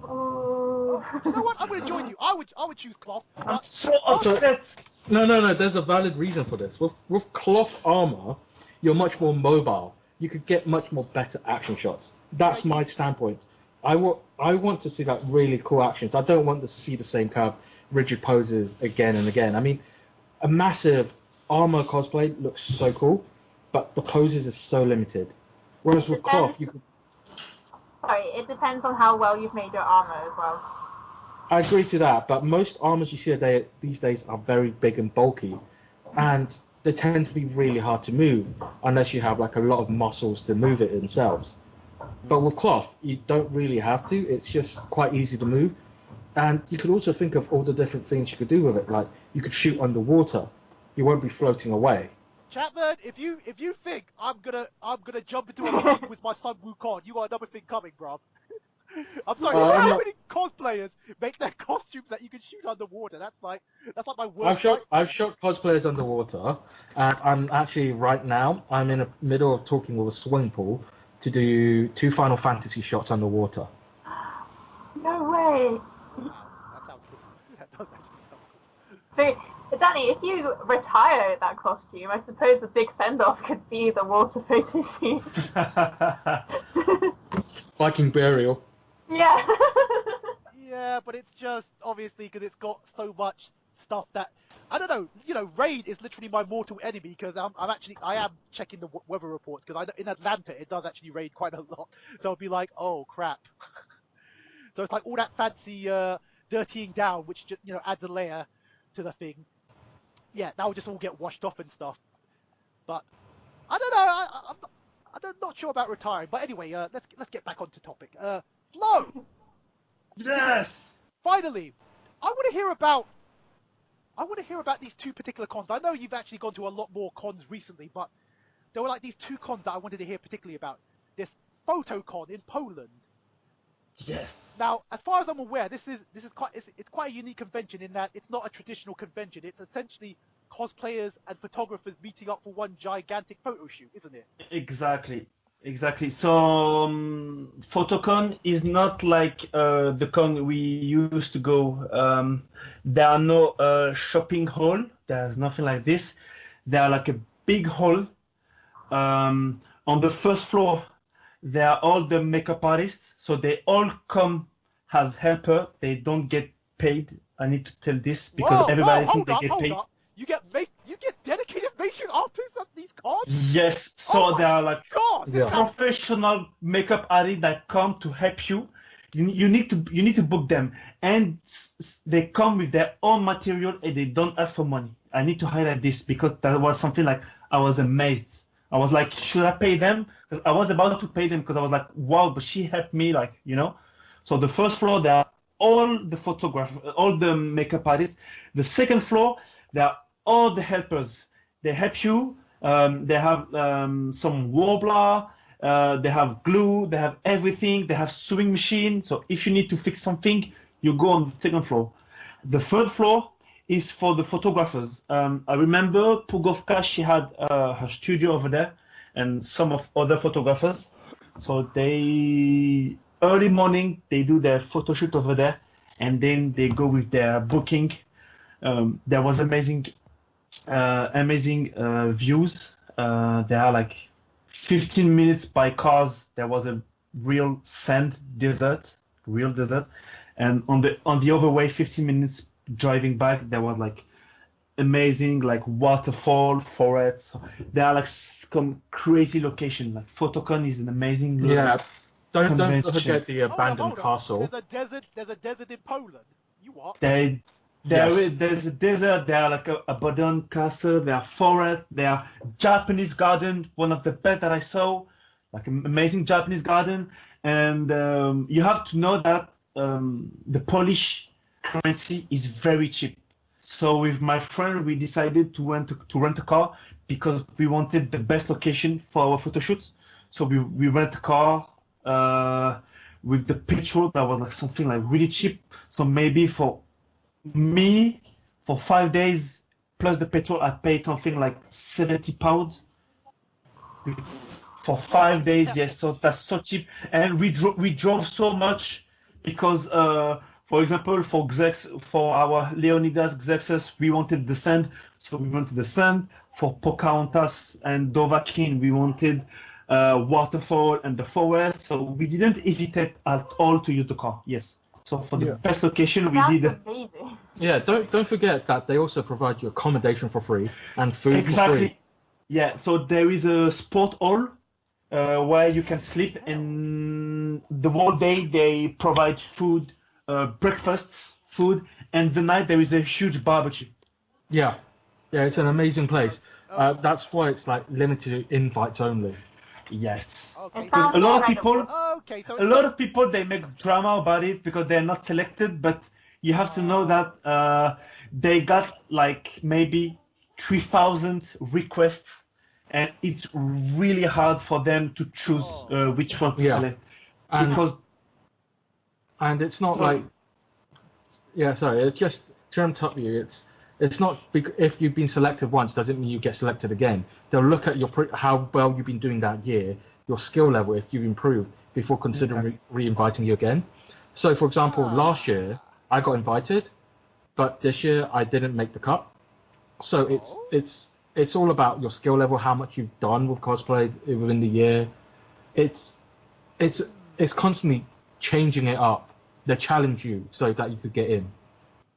Ooh. You know what? I'm going to join you. I would choose cloth. I'm so upset. No. There's a valid reason for this. With cloth armor, you're much more mobile. You could get much more better action shots. That's my standpoint. I want to see like really cool actions. I don't want to see the same kind of rigid poses again and again. I mean, a massive armor cosplay looks so cool, but the poses are so limited. Whereas with cloth, you could. Sorry, it depends on how well you've made your armour as well. I agree to that, but most armors you see these days are very big and bulky, and they tend to be really hard to move unless you have like a lot of muscles to move it themselves. But with cloth, you don't really have to. It's just quite easy to move, and you could also think of all the different things you could do with it. Like you could shoot underwater, you won't be floating away. Chapman, if you think I'm gonna jump into a lake with my son Wukong, you got another thing coming, bruv. I'm sorry. How many cosplayers make their costumes that you can shoot underwater? That's like my worst. I've shot cosplayers underwater, and I'm actually right now I'm in the middle of talking with a swimming pool to do 2 Final Fantasy shots underwater. No way. Wow, that sounds good. That does actually sound good. So, Danny, if you retire that costume, I suppose the big send-off could be the water photo shoot. Viking burial. Yeah. Yeah, but it's just obviously because it's got so much stuff that I don't know. You know, rain is literally my mortal enemy because I am checking the weather reports because in Atlanta it does actually rain quite a lot. So I'll be like, oh crap. So it's like all that fancy dirtying down, which just adds a layer to the thing. yeah, that will just all get washed off and stuff. But I don't know. I'm not sure about retiring. But anyway, let's get back onto topic. Flo, Yes. finally, I want to hear about these two particular cons. I know you've actually gone to a lot more cons recently, but there were like these two cons that I wanted to hear particularly about. This PhotoCon in Poland. Yes. Now, as far as I'm aware, this is quite a unique convention in that it's not a traditional convention. It's essentially cosplayers and photographers meeting up for one gigantic photo shoot, isn't it? Exactly. So PhotoCon is not like the con we used to go. There are no shopping hall. There's nothing like this. There are like a big hall. On the first floor, there are all the makeup artists. So they all come as helper. They don't get paid. I need to tell this because everybody thinks they get paid. Hold up. You get dedicated makeup artists at these cons? Yes, so they are like God, professional makeup artists that come to help you. You need to book them, and they come with their own material and they don't ask for money. I need to highlight this because that was something like I was amazed. I was like, should I pay them? Because I was about to pay them because I was like, wow, but she helped me, like, you know. So the first floor, there are all the photographers, all the makeup artists. The second floor, there are all the helpers. They help you. They have some warbler. They have glue. They have everything. They have sewing machine. So if you need to fix something, you go on the second floor. The third floor is for the photographers. I remember Pugovka, she had her studio over there, and some of other photographers. So they early morning they do their photo shoot over there, and then they go with their booking. There was amazing views. There are like 15 minutes by cars. There was a real real desert, and on the other way, 15 minutes driving back, there was like amazing like waterfall, forests. There are like some crazy location. Like PhotoCon is an amazing. Don't convention. forget the abandoned castle. There's a desert in Poland. You what? There's a desert. There are like a abandoned castle. There are forests. There are Japanese garden. One of the best that I saw, like an amazing Japanese garden. And you have to know that the Polish currency is very cheap. So with my friend, we decided to rent a car because we wanted the best location for our photo shoots. So we rent a car with the petrol that was like something like really cheap. So maybe for me, for 5 days plus the petrol, I paid something like £70 for 5 days. Yes, so that's so cheap, and we drove so much because, for example, for our Leonidas Xerxes, we wanted the sand, so we went to the sand. For Pocahontas and Dovahkiin, we wanted waterfall and the forest, so we didn't hesitate at all to use the car. Yes. So for the best location, we did. Amazing. Yeah, don't forget that they also provide you accommodation for free and food for free. Yeah, so there is a sport hall where you can sleep, and the whole day they provide food, breakfasts, food, and the night there is a huge barbecue. Yeah, it's an amazing place. That's why it's like limited invites only. Yes. Okay. A lot of people. Okay, so A lot of people, they make drama about it because they're not selected, but you have to know that they got like maybe 3,000 requests, and it's really hard for them to choose which one to select. And it's not it's just to interrupt you. It's not if you've been selected once doesn't mean you get selected again. They'll look at how well you've been doing that year, your skill level, if you've improved, before considering re-inviting you again. So, for example, last year I got invited, but this year I didn't make the cut. So it's all about your skill level, how much you've done with cosplay within the year. It's constantly changing it up. They challenge you so that you could get in.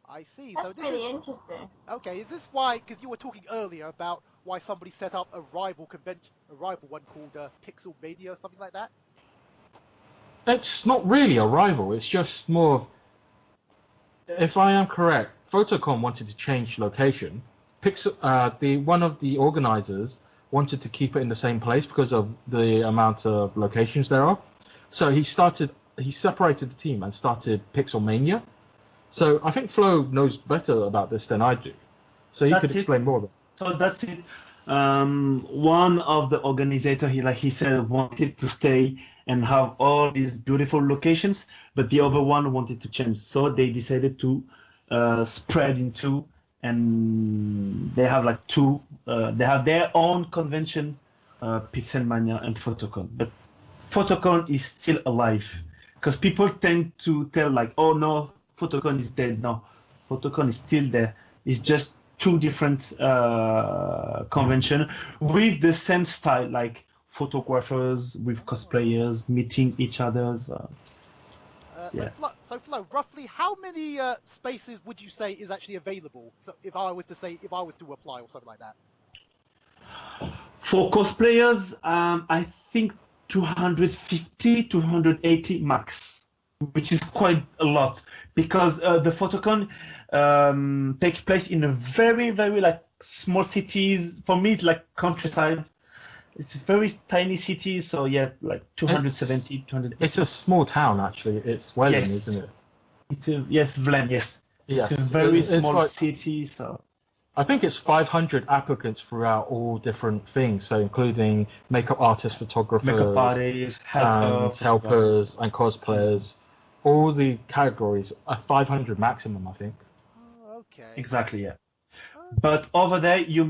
I see. That's really interesting. Okay, is this why? Because you were talking earlier about why somebody set up a rival one called Pixel Mania or something like that. It's not really a rival. It's just more of, if I am correct, Photocon wanted to change location, one of the organizers wanted to keep it in the same place because of the amount of locations there are. So he separated the team and started Pixelmania. So I think Flo knows better about this than I do. So he could explain more. So that's it. One of the organizers, he said, wanted to stay and have all these beautiful locations, but the other one wanted to change. So they decided to spread into, and they have like two. They have their own convention, Pixelmania and Photocon. But Photocon is still alive because people tend to tell like, oh no, Photocon is dead. No, Photocon is still there. It's just two different convention with the same style, like photographers with cosplayers meeting each other. Yeah. So Flo, roughly how many spaces would you say is actually available? So if I was to apply or something like that. For cosplayers, I think 250, 280 max, which is quite a lot because the Photocon take place in a very, very like small cities. For me, it's like countryside. It's a very tiny city, so yeah, like 270, 280. It's a small town actually. It's Welling, Yes. isn't it? Yes, Vlen, yes. Yeah. It's a very small like, city, so. I think it's 500 applicants throughout all different things, so including makeup artists, photographers, Makeup artists, helpers, and cosplayers. All the categories are 500 maximum, I think. Oh, okay. Exactly, yeah. But over there, you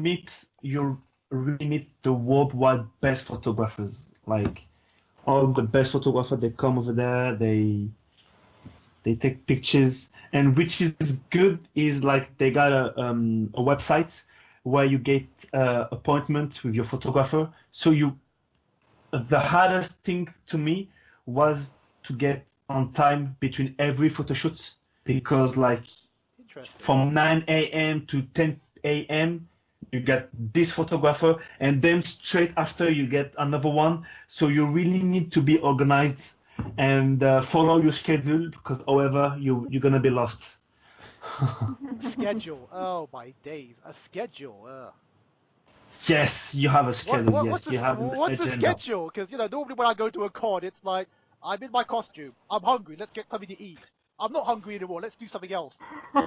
really meet the worldwide best photographers. Like all the best photographers, they come over there, they take pictures, and which is good is like they got a website where you get appointment with your photographer. So the hardest thing to me was to get on time between every photo shoot because like from 9 a.m. to 10 a.m. you get this photographer and then straight after you get another one. So you really need to be organized and follow your schedule because however you're gonna be lost. Schedule. Oh my days, a schedule. Yes, you have a schedule. What's the schedule? Because normally when I go to a con, it's like I'm in my costume. I'm hungry. Let's get something to eat. I'm not hungry anymore. Let's do something else. I'm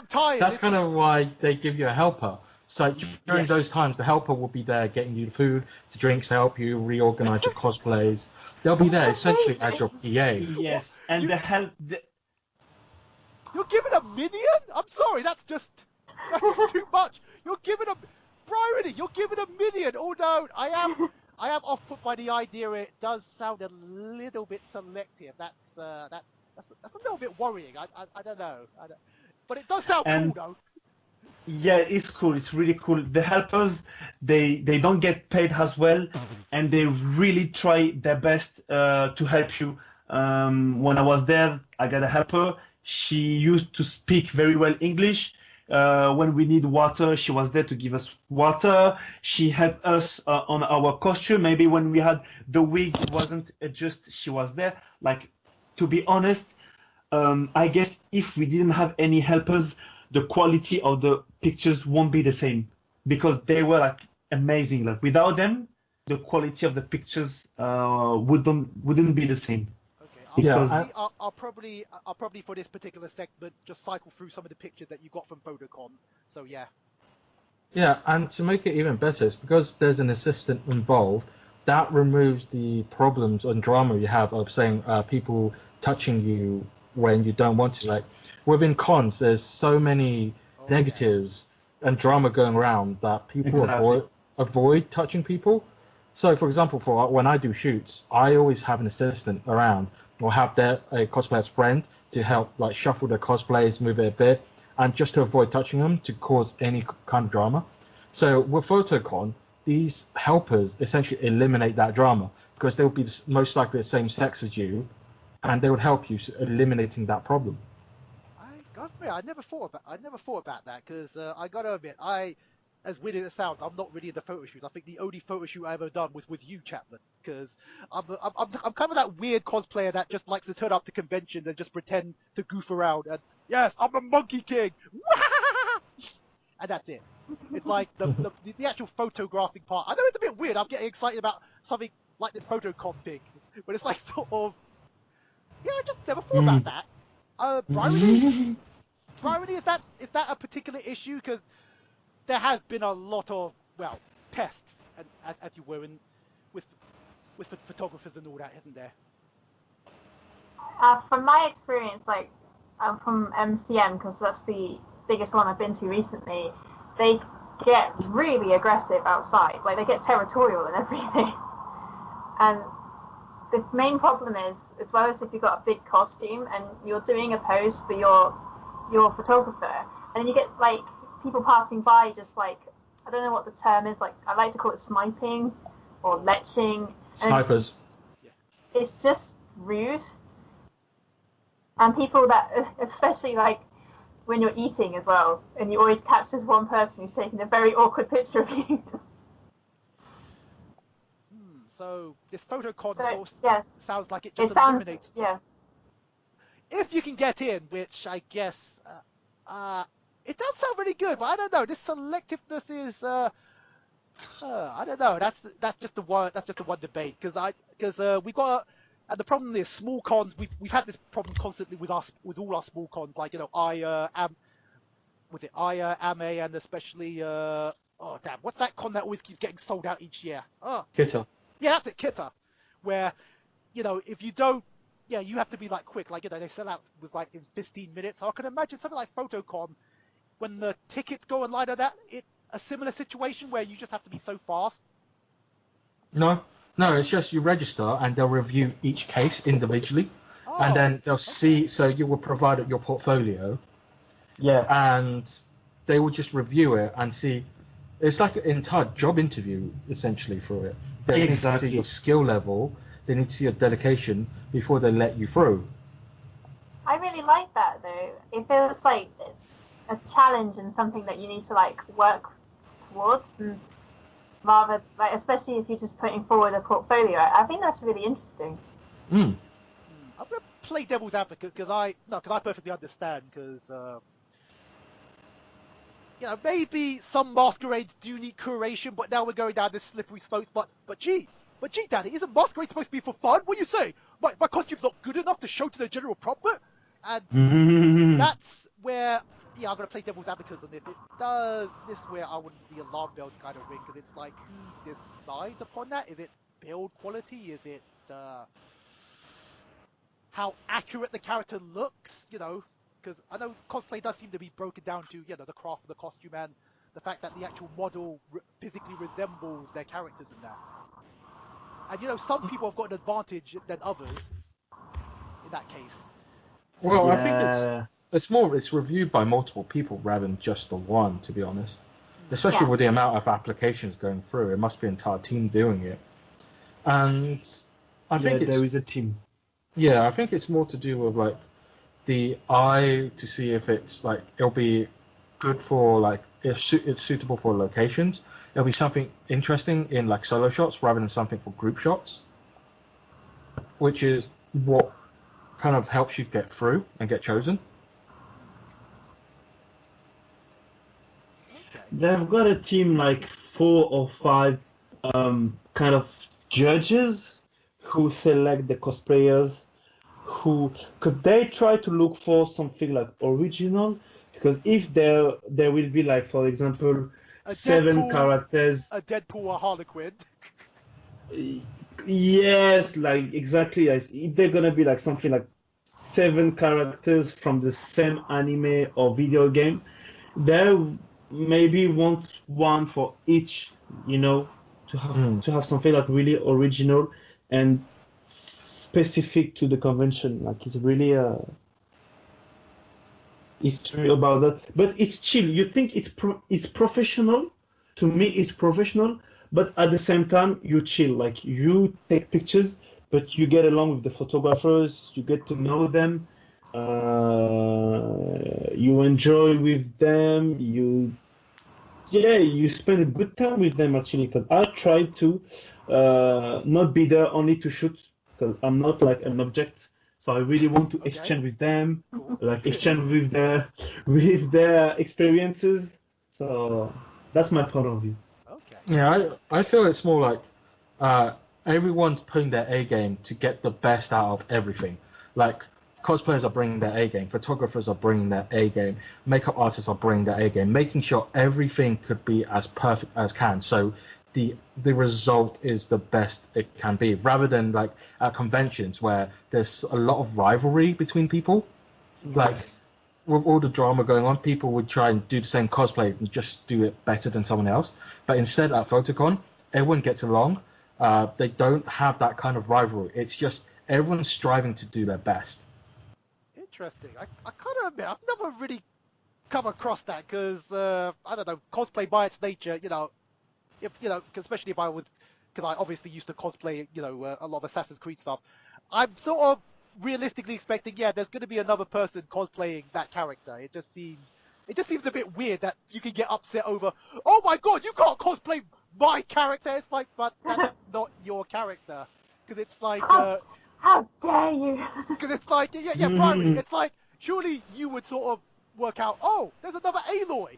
tired. That's kind of why they give you a helper. So during those times, the helper will be there getting you the food, the drinks, to help you reorganize your cosplays. They'll be there essentially as your PA. Yes, and the help. You're giving a minion? I'm sorry, that's just too much. You're giving a Bryony. You're giving a minion. Oh no, I am off put by the idea. It does sound a little bit selective. That's a little bit worrying. I don't know. But it does sound cool though. Yeah, it's cool. It's really cool. The helpers, they don't get paid as well, and they really try their best to help you. When I was there, I got a helper. She used to speak very well English. When we need water, she was there to give us water. She helped us on our costume. Maybe when we had the wig wasn't just, she was there. Like, to be honest, I guess if we didn't have any helpers, the quality of the pictures won't be the same because they were like amazing. Like without them, the quality of the pictures wouldn't be the same. Okay, I'll probably for this particular segment just cycle through some of the pictures that you got from Photocon. So yeah. Yeah, and to make it even better, it's because there's an assistant involved. That removes the problems and drama you have of saying people touching you when you don't want to. Like within cons, there's so many negatives and drama going around that people avoid touching people. So, for example, for when I do shoots, I always have an assistant around or have a cosplayer's friend to help like shuffle their cosplays, move it a bit, and just to avoid touching them to cause any kind of drama. So with Photocon, these helpers essentially eliminate that drama because they'll be most likely the same sex as you, and they would help you eliminating that problem. I never thought about that because I gotta admit, as weird as it sounds, I'm not really into photo shoots. I think the only photo shoot I ever done was with you, Chapman, because I'm kind of that weird cosplayer that just likes to turn up to conventions and just pretend to goof around. And yes, I'm the Monkey King. and that's it. It's like the actual photographing part. I know it's a bit weird. I'm getting excited about something like this photocom thing, but it's like sort of, yeah, I just never thought about that. Bryony, is that a particular issue? Because there has been a lot of, well, pests, and as you were in with the photographers and all that, isn't there? From my experience, like from MCM, because that's the biggest one I've been to recently, they get really aggressive outside. Like they get territorial and everything. And the main problem is, as well as if you've got a big costume and you're doing a pose for your photographer, and then you get like people passing by, just like, I don't know what the term is, like I like to call it sniping or leching. Snipers. It's just rude. And people that, especially like when you're eating as well, and you always catch this one person who's taking a very awkward picture of you. So this photocon sounds like it eliminates. Yeah. If you can get in, which I guess it does sound really good, but I don't know. This selectiveness is I don't know. That's just the one debate, because we got. And the problem is, small cons. We've had this problem constantly with all our small cons, like, you know, AMA, and especially what's that con that always keeps getting sold out each year? Kita. Yeah, that's it, Kita. Where, you know, if you don't, you have to be like quick, like, you know, they sell out with like in 15 minutes. So I can imagine something like Photocon, when the tickets go online or that, a similar situation where you just have to be so fast. No, it's just you register and they'll review each case individually, and then they'll see. So you will provide your portfolio, and they will just review it and see. It's like an entire job interview essentially for it. They need to see your skill level. They need to see your dedication before they let you through. I really like that though. It feels like a challenge and something that you need to like work towards, and rather, like, especially if you're just putting forward a portfolio. I think that's really interesting. I'm gonna play devil's advocate because I perfectly understand, because you know, maybe some masquerades do need curation, but now we're going down this slippery slope. But gee, Danny, isn't masquerade supposed to be for fun? What do you say? My costume's not good enough to show to the general public, and that's where. Yeah, I'm going to play devil's advocate on this. This is where I want the alarm bells kind of ring, because it's like, who decides upon that? Is it build quality? Is it how accurate the character looks? You know, because I know cosplay does seem to be broken down to, you know, the craft of the costume and the fact that the actual model physically resembles their characters in that. And, you know, some people have got an advantage than others in that case. Well, I think it's reviewed by multiple people rather than just the one, to be honest. Especially with the amount of applications going through, it must be an entire team doing it. And I think there is a team. Yeah, I think it's more to do with like the eye, to see if it's like it'll be good for, like, if it's suitable for locations. It'll be something interesting in like solo shots rather than something for group shots, which is what kind of helps you get through and get chosen. They've got a team like 4 or 5 kind of judges who select the cosplayers, because they try to look for something like original, because if there will be, like, for example, 7 characters, a Deadpool or Harlequin. Yes, like exactly. If they're gonna be like something like 7 characters from the same anime or video game, they maybe want one for each, you know, to have something like really original and specific to the convention. Like, it's really it's really about that, but it's chill. You think it's professional. To me, it's professional, but at the same time, you chill. Like, you take pictures, but you get along with the photographers. You get to know them. You enjoy with them. You spend a good time with them, actually. Because I try to not be there only to shoot, because I'm not like an object. So I really want to exchange with them, like exchange with their experiences. So that's my point of view. Okay. Yeah, I feel it's more like everyone's putting their A game to get the best out of everything. Like cosplayers are bringing their A game, photographers are bringing their A game, makeup artists are bringing their A game, making sure everything could be as perfect as can. So the result is the best it can be, rather than like at conventions where there's a lot of rivalry between people. Like with all the drama going on, people would try and do the same cosplay and just do it better than someone else. But instead at Photocon, everyone gets along. They don't have that kind of rivalry. It's just everyone's striving to do their best. Interesting. I kind of admit, I've never really come across that because, I don't know, cosplay by its nature, if, especially if I was, because I obviously used to cosplay, a lot of Assassin's Creed stuff, I'm sort of realistically expecting, there's going to be another person cosplaying that character. It just seems a bit weird that you can get upset over, oh my god, you can't cosplay my character. It's like, but that's not your character. Because it's like, how dare you? Because it's like, Bryony, it's like, surely you would sort of work out, oh, there's another Aloy.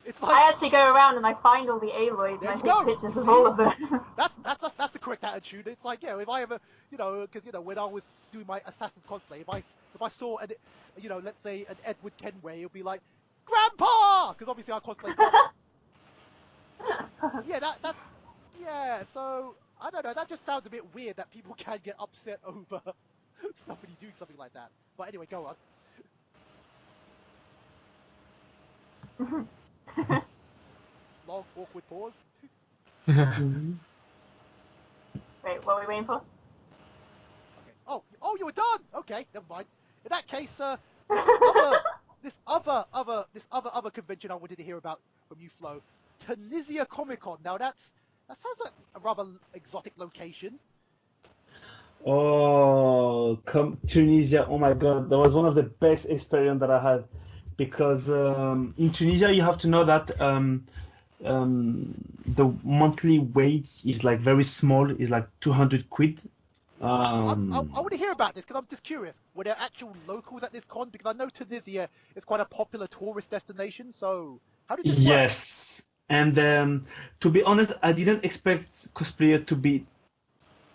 It's like, I actually go around and I find all the Aloys and I take pictures of all of them. That's the correct attitude. It's like, if I ever, because when I was doing my assassin cosplay, if I saw an, let's say an Edward Kenway, it'll be like, Grandpa, because obviously I cosplay. So I don't know. That just sounds a bit weird that people can get upset over somebody doing something like that. But anyway, go on. Long, awkward pause. Wait, what are we waiting for? Okay. Oh, you were done. Okay, never mind. In that case, this other convention I wanted to hear about from you, Flo, Tunisia Comic Con. Now that sounds like a rather exotic location. Oh, Tunisia! Oh my God, that was one of the best experience that I had, because in Tunisia you have to know that the monthly wage is like very small, is like 200 quid. I want to hear about this because I'm just curious. Were there actual locals at this con? Because I know Tunisia is quite a popular tourist destination. So how did this work? Yes, and to be honest, I didn't expect cosplayer to be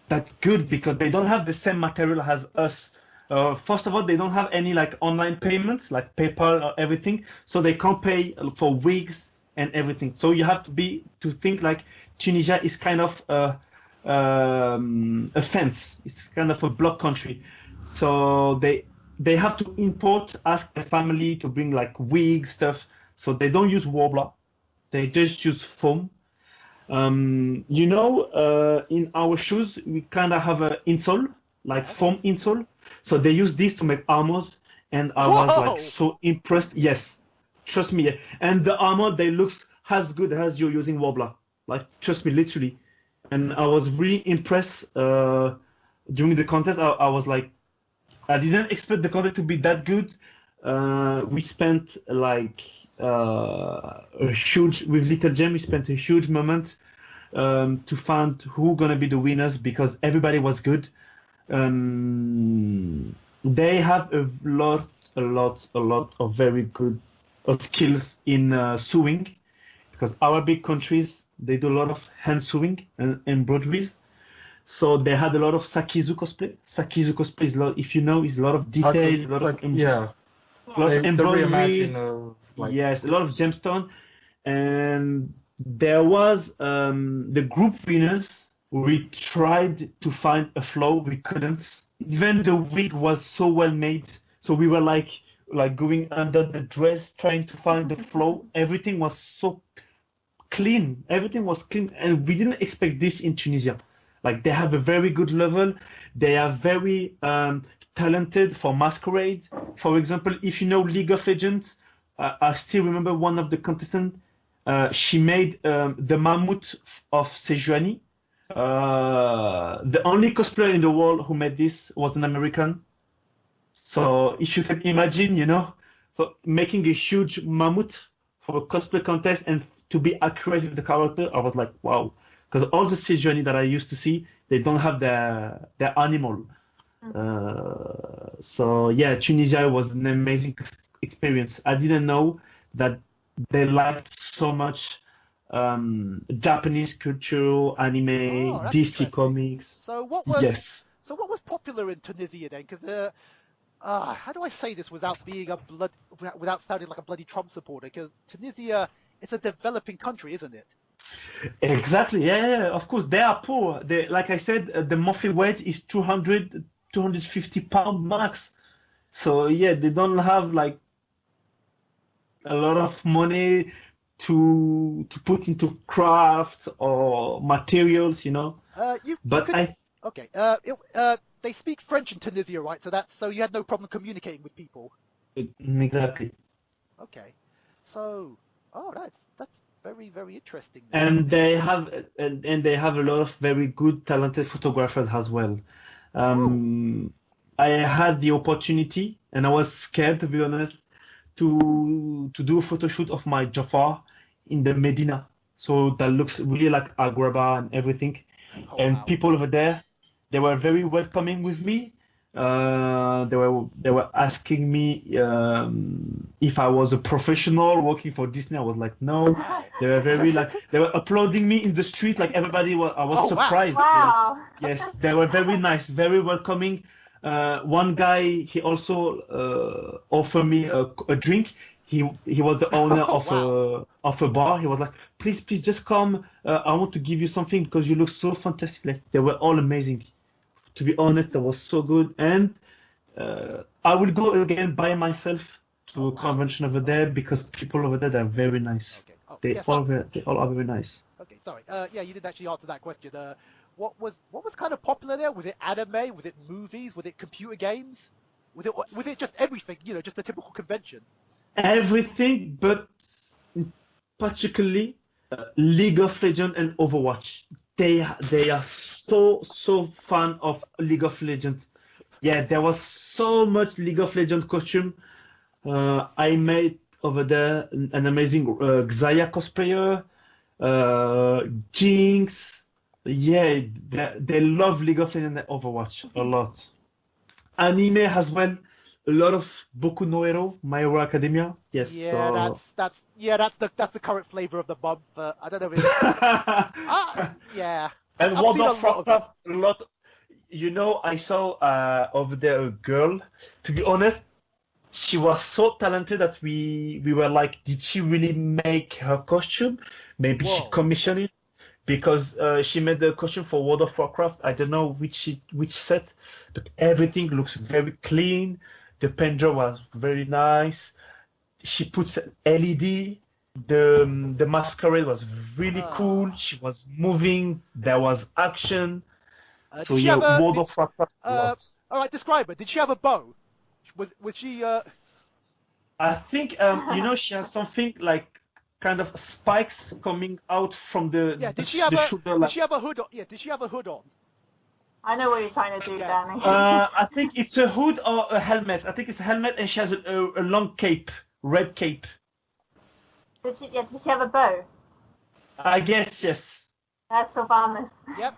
that good because they don't have the same material as us. First of all, they don't have any like online payments like PayPal or everything, so they can't pay for wigs and everything. So you have to think like Tunisia is kind of a fence. It's kind of a block country, so they have to ask the family to bring like wig stuff. So they don't use Worbla, they just use foam. In our shoes we kind of have an insole, like foam insole. So they use this to make armors, and I was like so impressed. Yes, trust me. And the armor, they look as good as you're using Worbla. Like, trust me, literally. And I was really impressed during the contest. I was like, I didn't expect the contest to be that good. We spent like with Little Gem, we spent a huge moment to find who gonna be the winners because everybody was good. They have a lot of very good skills in sewing, because our big countries, they do a lot of hand sewing and embroideries. So they had a lot of Sakizu cosplay. Sakizu cosplay is if you know, is a lot of detail, a lot of embroideries. Yes, a lot of gemstone. And there was the group winners. We tried to find a flaw, we couldn't. Even the wig was so well made, so we were like going under the dress trying to find the flaw. Everything was so clean. Everything was clean, and we didn't expect this in Tunisia. Like, they have a very good level. They are very talented for masquerade. For example, if you know League of Legends, I still remember one of the contestants. She made the mammoth of Sejuani. The only cosplayer in the world who made this was an American. So if you can imagine, so making a huge mammoth for a cosplay contest and to be accurate with the character, I was like, wow. Because all the Sejuani that I used to see, they don't have their animal. So yeah, Tunisia was an amazing experience. I didn't know that they liked so much Japanese culture, anime, Oh, that's DC interesting. comics. So what was Yes. so what was popular in Tunisia then? Because how do I say this without being without sounding like a bloody Trump supporter? Because Tunisia is a developing country, isn't it? Exactly. Yeah, of course, they are poor. They, like I said, the monthly wage is 200, 250 pound max. So yeah, they don't have like a lot of money to put into crafts or materials, you know. You But could I okay. They speak French in Tunisia, right? So you had no problem communicating with people. exactly. Okay. So that's very very interesting then. And they have a lot of very good talented photographers as well. Oh. I had the opportunity, and I was scared to be honest, to do a photo shoot of my Jafar in the Medina. So that looks really like Agrabah and everything. Oh And wow. people over there, they were very welcoming with me. They were asking me if I was a professional working for Disney. I was like, no. Wow. They were very like they were applauding me in the street like everybody was. I was Oh, wow. surprised. Wow. Yes, they were very nice, very welcoming. One guy, he also offered me a drink. He was the owner Oh, wow. of a bar. He was like, please just come. I want to give you something because you look so fantastic. Like they were all amazing. To be honest, that was so good. And I will go again by myself to Oh, a wow. convention over there because people over there they're very nice. Okay. Oh, They yes. they all are very nice. Okay. Sorry. Yeah, you didn't actually answer that question. What was kind of popular there? Was it anime? Was it movies? Was it computer games? Was it just everything? You know, just a typical convention. Everything, but particularly League of Legends and Overwatch. They are so fan of League of Legends. Yeah, there was so much League of Legends costume. I made over there an amazing Xayah cosplayer, Jinx. Yeah, they love League of Legends and Overwatch a lot. Anime as well. A lot of Boku no Hero, My Hero Academia. Yes. Yeah, So that's the current flavor of the month. I don't know if it's, yeah. and I've World seen a of lot of it. Warcraft, a lot. You know, I saw over there a girl. To be honest, she was so talented that we were like, did she really make her costume? Maybe she Whoa. commissioned it because she made the costume for World of Warcraft. I don't know which set, but everything looks very clean. The painter was very nice. She puts LED. The masquerade was really cool. She was moving. There was action. So Did she yeah, have a? World of Warcraft a lot. All right, describe her. Did she have a bow? Was she? I think you know she has something like kind of spikes coming out from Yeah. the shoulder. Did she have a hood on? Yeah. Did she have a hood on? I know what you're trying to do, Yeah. Danny. I think it's a hood or a helmet. I think it's a helmet, and she has a long cape, red cape. Did she have a bow? I guess yes. That's Sylvanas. Yep.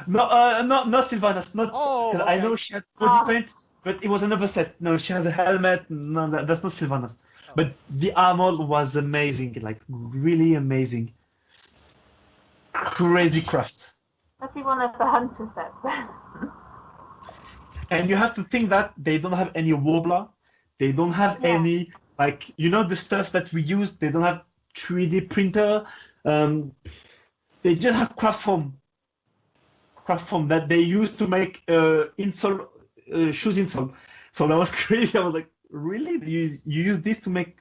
No, not Sylvanas, not Oh, because I okay. know she had body paint, but it was another set. No, she has a helmet. No, that's not Sylvanas. Oh. But the armor was amazing, like really amazing. Crazy craft. Must be one of the hunter sets. And you have to think that they don't have any wobbler. They don't have Yeah. any, like, you know, the stuff that we use. They don't have 3D printer. They just have craft foam that they use to make shoes insole. So that was crazy. I was like, really? You use this to make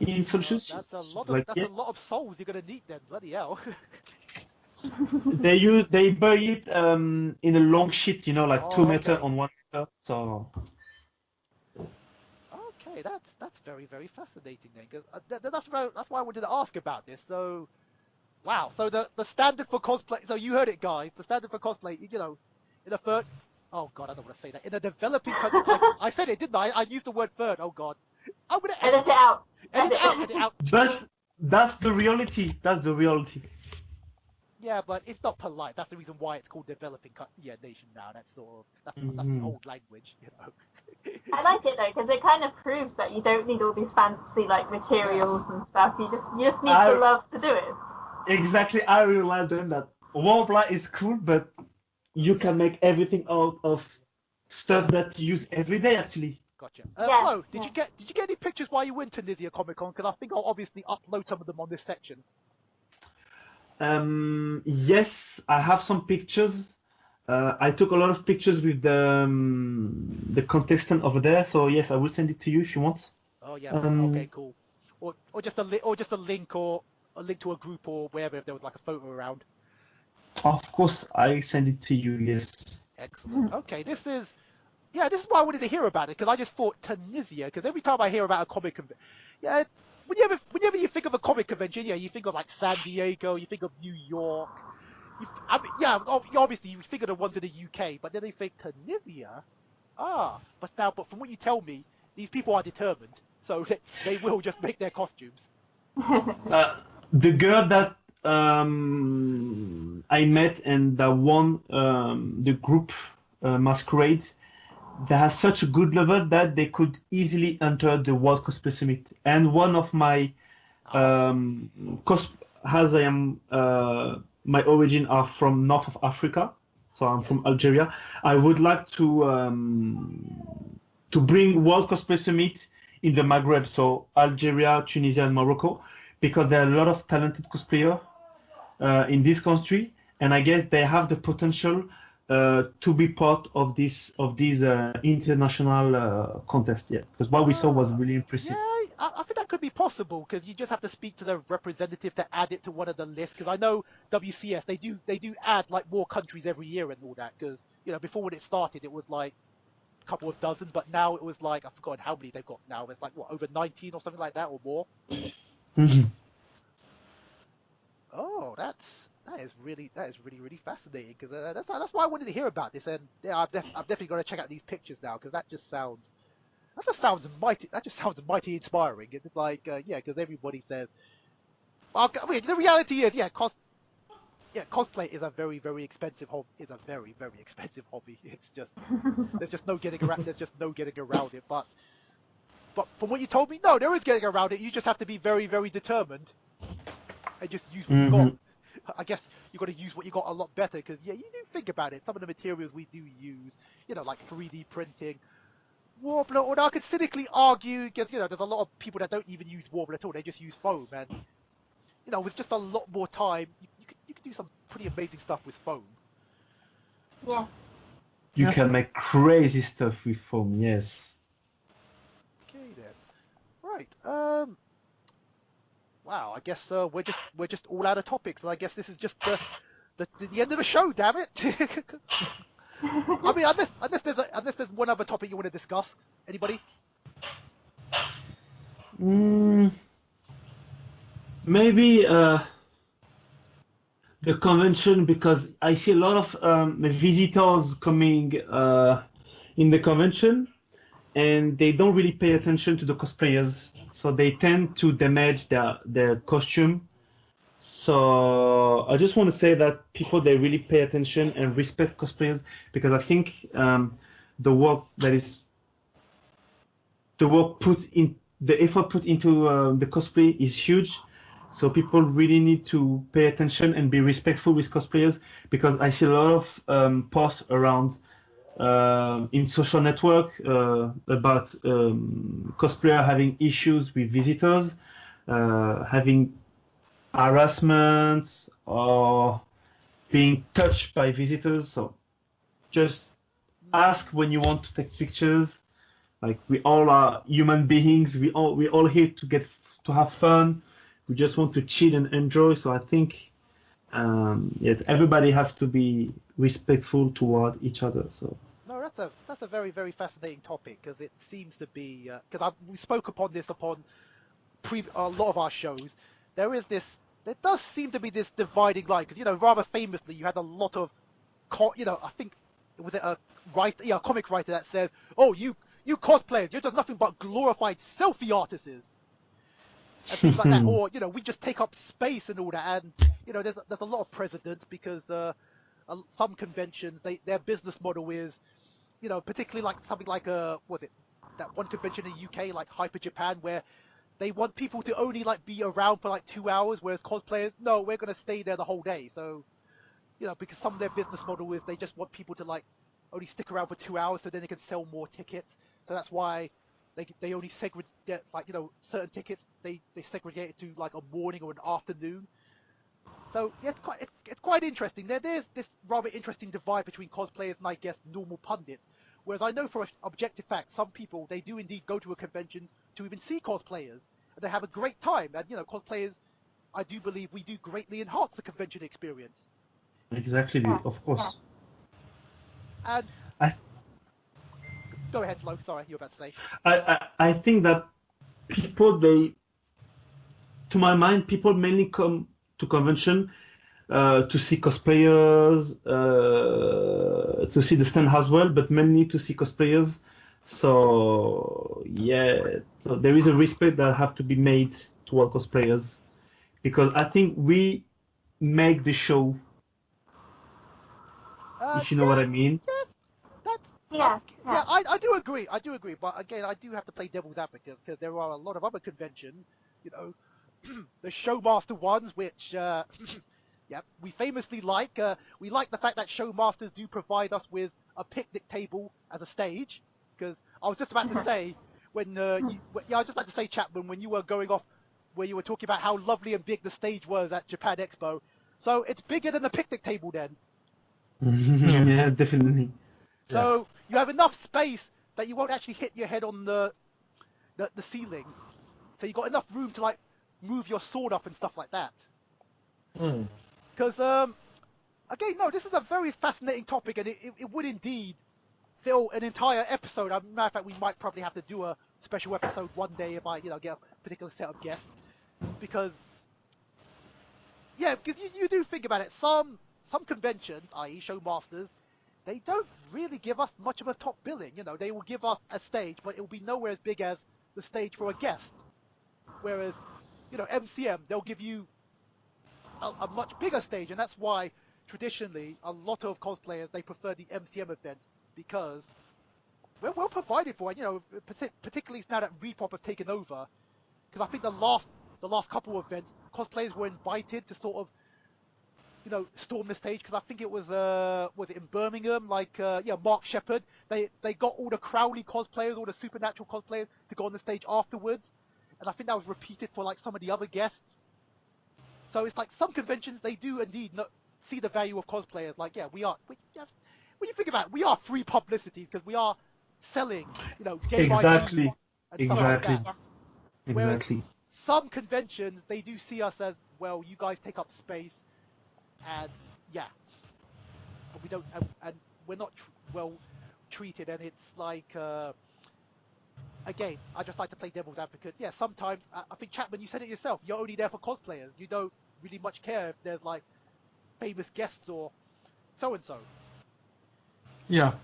insole shoes? That's a lot of Like, that's yeah. a lot of souls you're gonna need then. Bloody hell. They bury it in a long sheet, you know, like 2 meter Okay. on 1 meter. So Okay, that's very very fascinating then. Cause that's why I wanted to ask about this. So, wow. So the standard for cosplay. So you heard it, guys. The standard for cosplay. You know, in a third. Oh god, I don't want to say that. In a developing country. I said it, didn't I? I used the word third. Oh god. I'm gonna Edit it out. Edit it out. Edit it out. that's the reality. That's the reality. Yeah, but it's not polite. That's the reason why it's called developing nation now. That's the Mhm. old language, you know. I like it though because it kind of proves that you don't need all these fancy like materials and stuff. You just need the I love to do it. exactly. I realized then that Warbler is cool, but you can make everything out of stuff that you use every day. Actually, Gotcha. Yeah, Flo, did yeah. you get any pictures while you were in Tunisia Comic Con? Because I think I'll obviously upload some of them on this section. yes, I have some pictures. I took a lot of pictures with the contestant over there. So yes, I will send it to you if you want. Oh yeah. Okay, Um, cool. Or just or just a link or a link to a group or wherever if there was like a photo around. of course, I send it to you. Yes. Excellent. Okay, this is why I wanted to hear about it because I just thought Tunisia because every time I hear about a comic convention, yeah, whenever you think of a comic convention, yeah, you think of like San Diego, you think of New York. I mean, yeah, obviously you think of the ones in the UK, but then they think Tunisia. But from what you tell me, these people are determined, so they will just make their costumes. Uh, the girl that I met and that won the group masquerade, they have such a good level that they could easily enter the World Cosplay Summit. And one of my as I am my origin are from north of Africa, so I'm Yes. from Algeria. I would like to bring World Cosplay Summit in the Maghreb, so Algeria, Tunisia, and Morocco, because there are a lot of talented cosplayers in this country, and I guess they have the potential to be part of these international contests. Yeah, because what we saw was Ah, really yeah, impressive. I think that could be possible because you just have to speak to the representative to add it to one of the lists. Because I know WCS they do add like more countries every year and all that. Because before when it started it was like a couple of dozen, but now it was like I forgot how many they've got now. It's like what over 19 or something like that or more. Mhm. Oh, that is really really fascinating because that's why I wanted to hear about this. And yeah, I'm definitely going to check out these pictures now because that just sounds mighty. That just sounds mighty inspiring. It's like, yeah, because everybody says. Well, I mean, the reality is, cosplay is a very, very expensive hobby. Is a very, very expensive hobby. It's just there's just no getting around. There's just no getting around it. But from what you told me, no, there is getting around it. You just have to be very, very determined and just use what you got. Mhm. I guess you got to use what you got a lot better because yeah, you do think about it. Some of the materials we do use, like 3D printing. Warbler, or I could cynically argue because there's a lot of people that don't even use Warbler at all. They just use foam, and with just a lot more time, you could do some pretty amazing stuff with foam. Yeah. You Yeah. can make crazy stuff with foam. Yes. Okay then, right. Wow. I guess we're just all out of topics, and I guess this is just the end of the show. Damn it. I mean, unless there's one other topic you want to discuss. Anybody? Mm, maybe the convention, because I see a lot of visitors coming in the convention, and they don't really pay attention to the cosplayers, so they tend to damage their costume. So I just want to say that people, they really pay attention and respect cosplayers, because I think the work that is the work put in the effort put into the cosplay is huge. So people really need to pay attention and be respectful with cosplayers, because I see a lot of posts around in social network about cosplayer having issues with visitors, having harassment or being touched by visitors. So just ask when you want to take pictures. Like, we all are human beings. We all here to have fun. We just want to chill and enjoy. So I think yes, everybody has to be respectful toward each other. So No, that's a very very fascinating topic because it seems to be because we spoke upon this upon a lot of our shows. There does seem to be this dividing line because rather famously you had a lot of I think was it a comic writer that says, oh, you cosplayers, you're just nothing but glorified selfie artists. and things like that, or we just take up space and all that. And there's a lot of precedents because some conventions their business model is particularly like something like was it that one convention in the UK like Hyper Japan where they want people to only like be around for like 2 hours, whereas cosplayers, no, we're gonna stay there the whole day. So because some of their business model is they just want people to like only stick around for 2 hours so then they can sell more tickets. So that's why they only segregate like certain tickets they segregate it to like a morning or an afternoon. So yeah, it's quite interesting. There's this rather interesting divide between cosplayers and I guess normal pundits. Whereas I know for an objective fact, some people they do indeed go to a convention to even see cosplayers, and they have a great time. And cosplayers, I do believe we do greatly enhance the convention experience. Exactly, of course. And I go ahead, Flo. Sorry, you were about to say. I think that people to my mind, people mainly come to convention to see cosplayers, to see the stand as well, but mainly to see cosplayers. So yeah, so there is a respect that have to be made toward cosplayers because I think we make the show. If you know what I mean. Yes, that's Yeah. I do agree. I do agree. But again, I do have to play devil's advocate because there are a lot of other conventions, the Showmaster ones, which we famously like. We like the fact that Showmasters do provide us with a picnic table as a stage. Because I was just about to say I was just about to say, Chapman, when you were going off, where you were talking about how lovely and big the stage was at Japan Expo. So it's bigger than a picnic table then. Yeah, definitely. So you have enough space that you won't actually hit your head on the ceiling. So you got enough room to like move your sword up and stuff like that. Because again, no, this is a very fascinating topic, and it would indeed fill an entire episode. As a matter of fact, we might probably have to do a special episode one day if I get a particular set of guests. Because you do think about it. Some conventions, i.e. Showmasters, they don't really give us much of a top billing. They will give us a stage, but it will be nowhere as big as the stage for a guest. Whereas, MCM, they'll give you a much bigger stage, and that's why traditionally a lot of cosplayers they prefer the MCM event because we're well provided for, and particularly now that Reedpop have taken over. Because I think the last couple of events, cosplayers were invited to sort of storm the stage, because I think it was it in Birmingham, Mark Shepherd, they got all the Crowley cosplayers, all the Supernatural cosplayers to go on the stage afterwards, and I think that was repeated for like some of the other guests. So it's like some conventions they do indeed see the value of cosplayers. Like when you think about it, we are free publicity because we are selling Exactly. and stuff like that. Whereas Exactly. some conventions they do see us as, well, you guys take up space. And we don't, and we're not well treated, and it's like again, I just like to play devil's advocate. Yeah, sometimes I think, Chapman, you said it yourself. You're only there for cosplayers. You don't really much care if there's like famous guests or so and so. Yeah,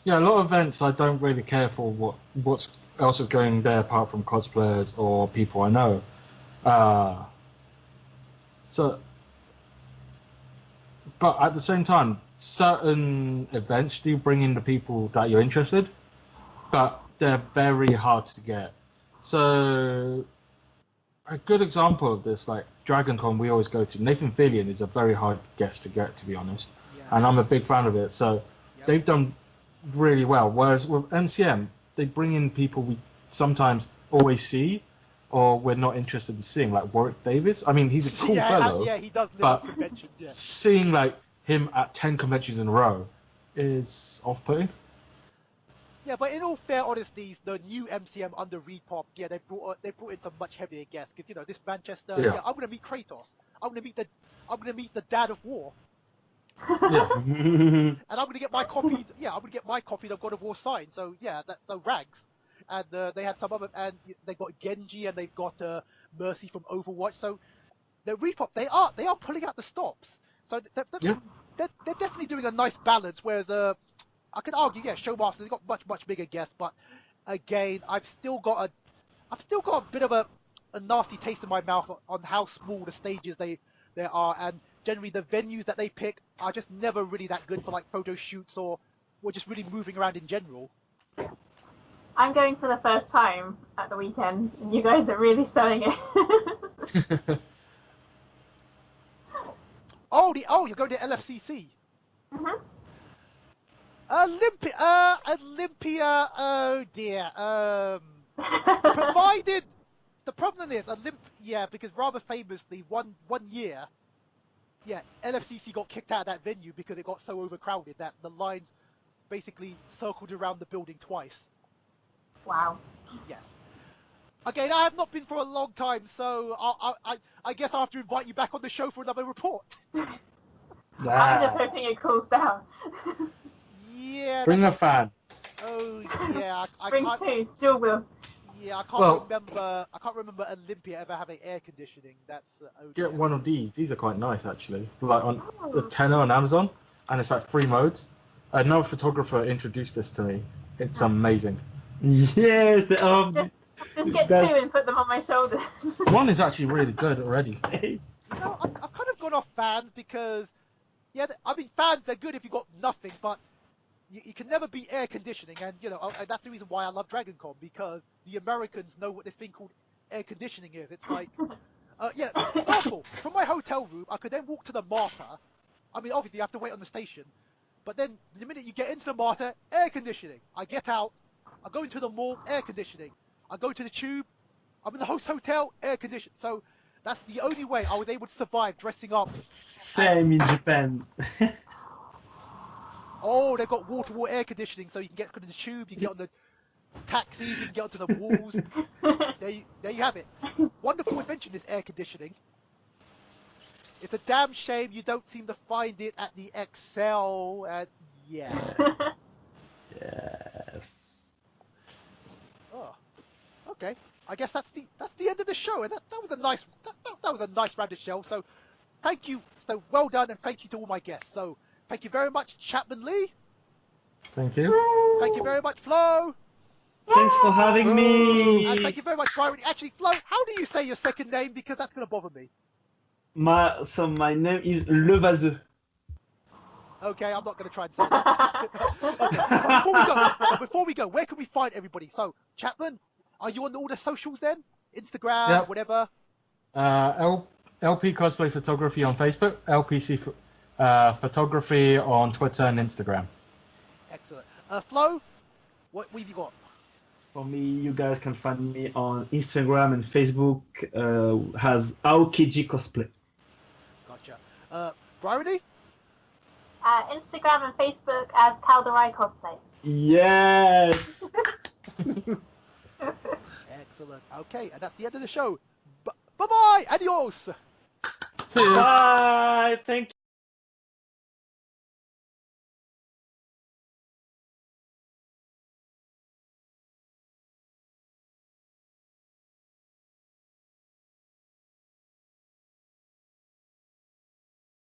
a lot of events I don't really care for what's else is going there apart from cosplayers or people I know. But at the same time, certain events do bring in the people that you're interested, but they're very hard to get. So a good example of this, like DragonCon, we always go to. Nathan Fillion is a very hard guest to get, to be honest, and I'm a big fan of it. So they've done really well. Whereas with MCM, they bring in people we sometimes always see, or we're not interested in seeing, like Warwick Davis. I mean, he's a cool fellow. Yeah, he does live but at conventions. Yeah. Seeing like him at 10 conventions in a row is off-putting. Yeah, but in all fair honesty, the new MCM under Reedpop, they brought in some much heavier guests. Because this Manchester, I'm gonna meet Kratos. I'm gonna meet the Dad of War. Yeah. And I'm gonna get my copy. Yeah, I'm gonna get my copy of God of War signed. So the rags. And they had some other, and they've got Genji, and they've got Mercy from Overwatch. So the Reedpop, they are pulling out the stops. So they're definitely doing a nice balance. Whereas I could argue, Showmasters, they've got much bigger guests, but again, I've still got a bit of a a nasty taste in my mouth on how small the stages there are, and generally the venues that they pick are just never really that good for like photo shoots or just really moving around in general. I'm going for the first time at the weekend, and you guys are really selling it. You're going to LFCC. Mhm. Olympia. Oh dear. Provided the problem is because rather famously one year, LFCC got kicked out of that venue because it got so overcrowded that the lines basically circled around the building twice. Wow. Yes. Again, I have not been for a long time, so I guess I'll have to invite you back on the show for another report. I'm just hoping it cools down. Yeah. Bring a fan. Oh yeah. I Bring can't. two, dual wheel. Yeah, I can't remember Olympia ever having air conditioning. That's Get one of these. These are quite nice actually. Like on the tenner on Amazon, and it's like 3 modes. Another photographer introduced this to me. It's amazing. Yes. Just get two and put them on my shoulders. One is actually really good already. You know, I've kind of gone off fans because, fans are good if you got nothing, but you can never beat air conditioning, and that's the reason why I love Dragon Con, because the Americans know what this thing called air conditioning is. It's like, for example, from my hotel room, I could then walk to the MARTA. I mean, obviously, you have to wait on the station, but then the minute you get into the MARTA, air conditioning. I get out, I go into the mall, air conditioning. I go to the tube, I'm in the host hotel, air conditioning. So that's the only way I was able to survive dressing up. Same in Japan. Oh, they've got wall-to-wall air conditioning, so you can get on the tube, you can get on the taxis, you can get onto the walls. There you have it. Wonderful invention, this air conditioning. It's a damn shame you don't seem to find it at the Excel. Yes. Oh, okay. I guess that's the end of the show, and that was a nice round of show. So thank you. So well done, and thank you to all my guests. So thank you very much, Chapman Lee. Thank you. Thank you very much, Flo. Thanks for having me. And thank you very much, Bryony. Actually, Flo, how do you say your second name? Because that's going to bother me. My name is Levazeux. Okay, I'm not going to try and say that. Okay, but before we go, where can we find everybody? So, Chapman, are you on all the socials then? Instagram, whatever? LP Cosplay Photography on Facebook, LPC Photography on Twitter and Instagram. Excellent. Flo, what have you got? For me, you guys can find me on Instagram and Facebook as Aokiji Cosplay. Gotcha. Bryony? Instagram and Facebook as Calderai Cosplay. Yes! Excellent. Okay, and that's the end of the show. Bye-bye! Adios! See ya! Bye! Thank you.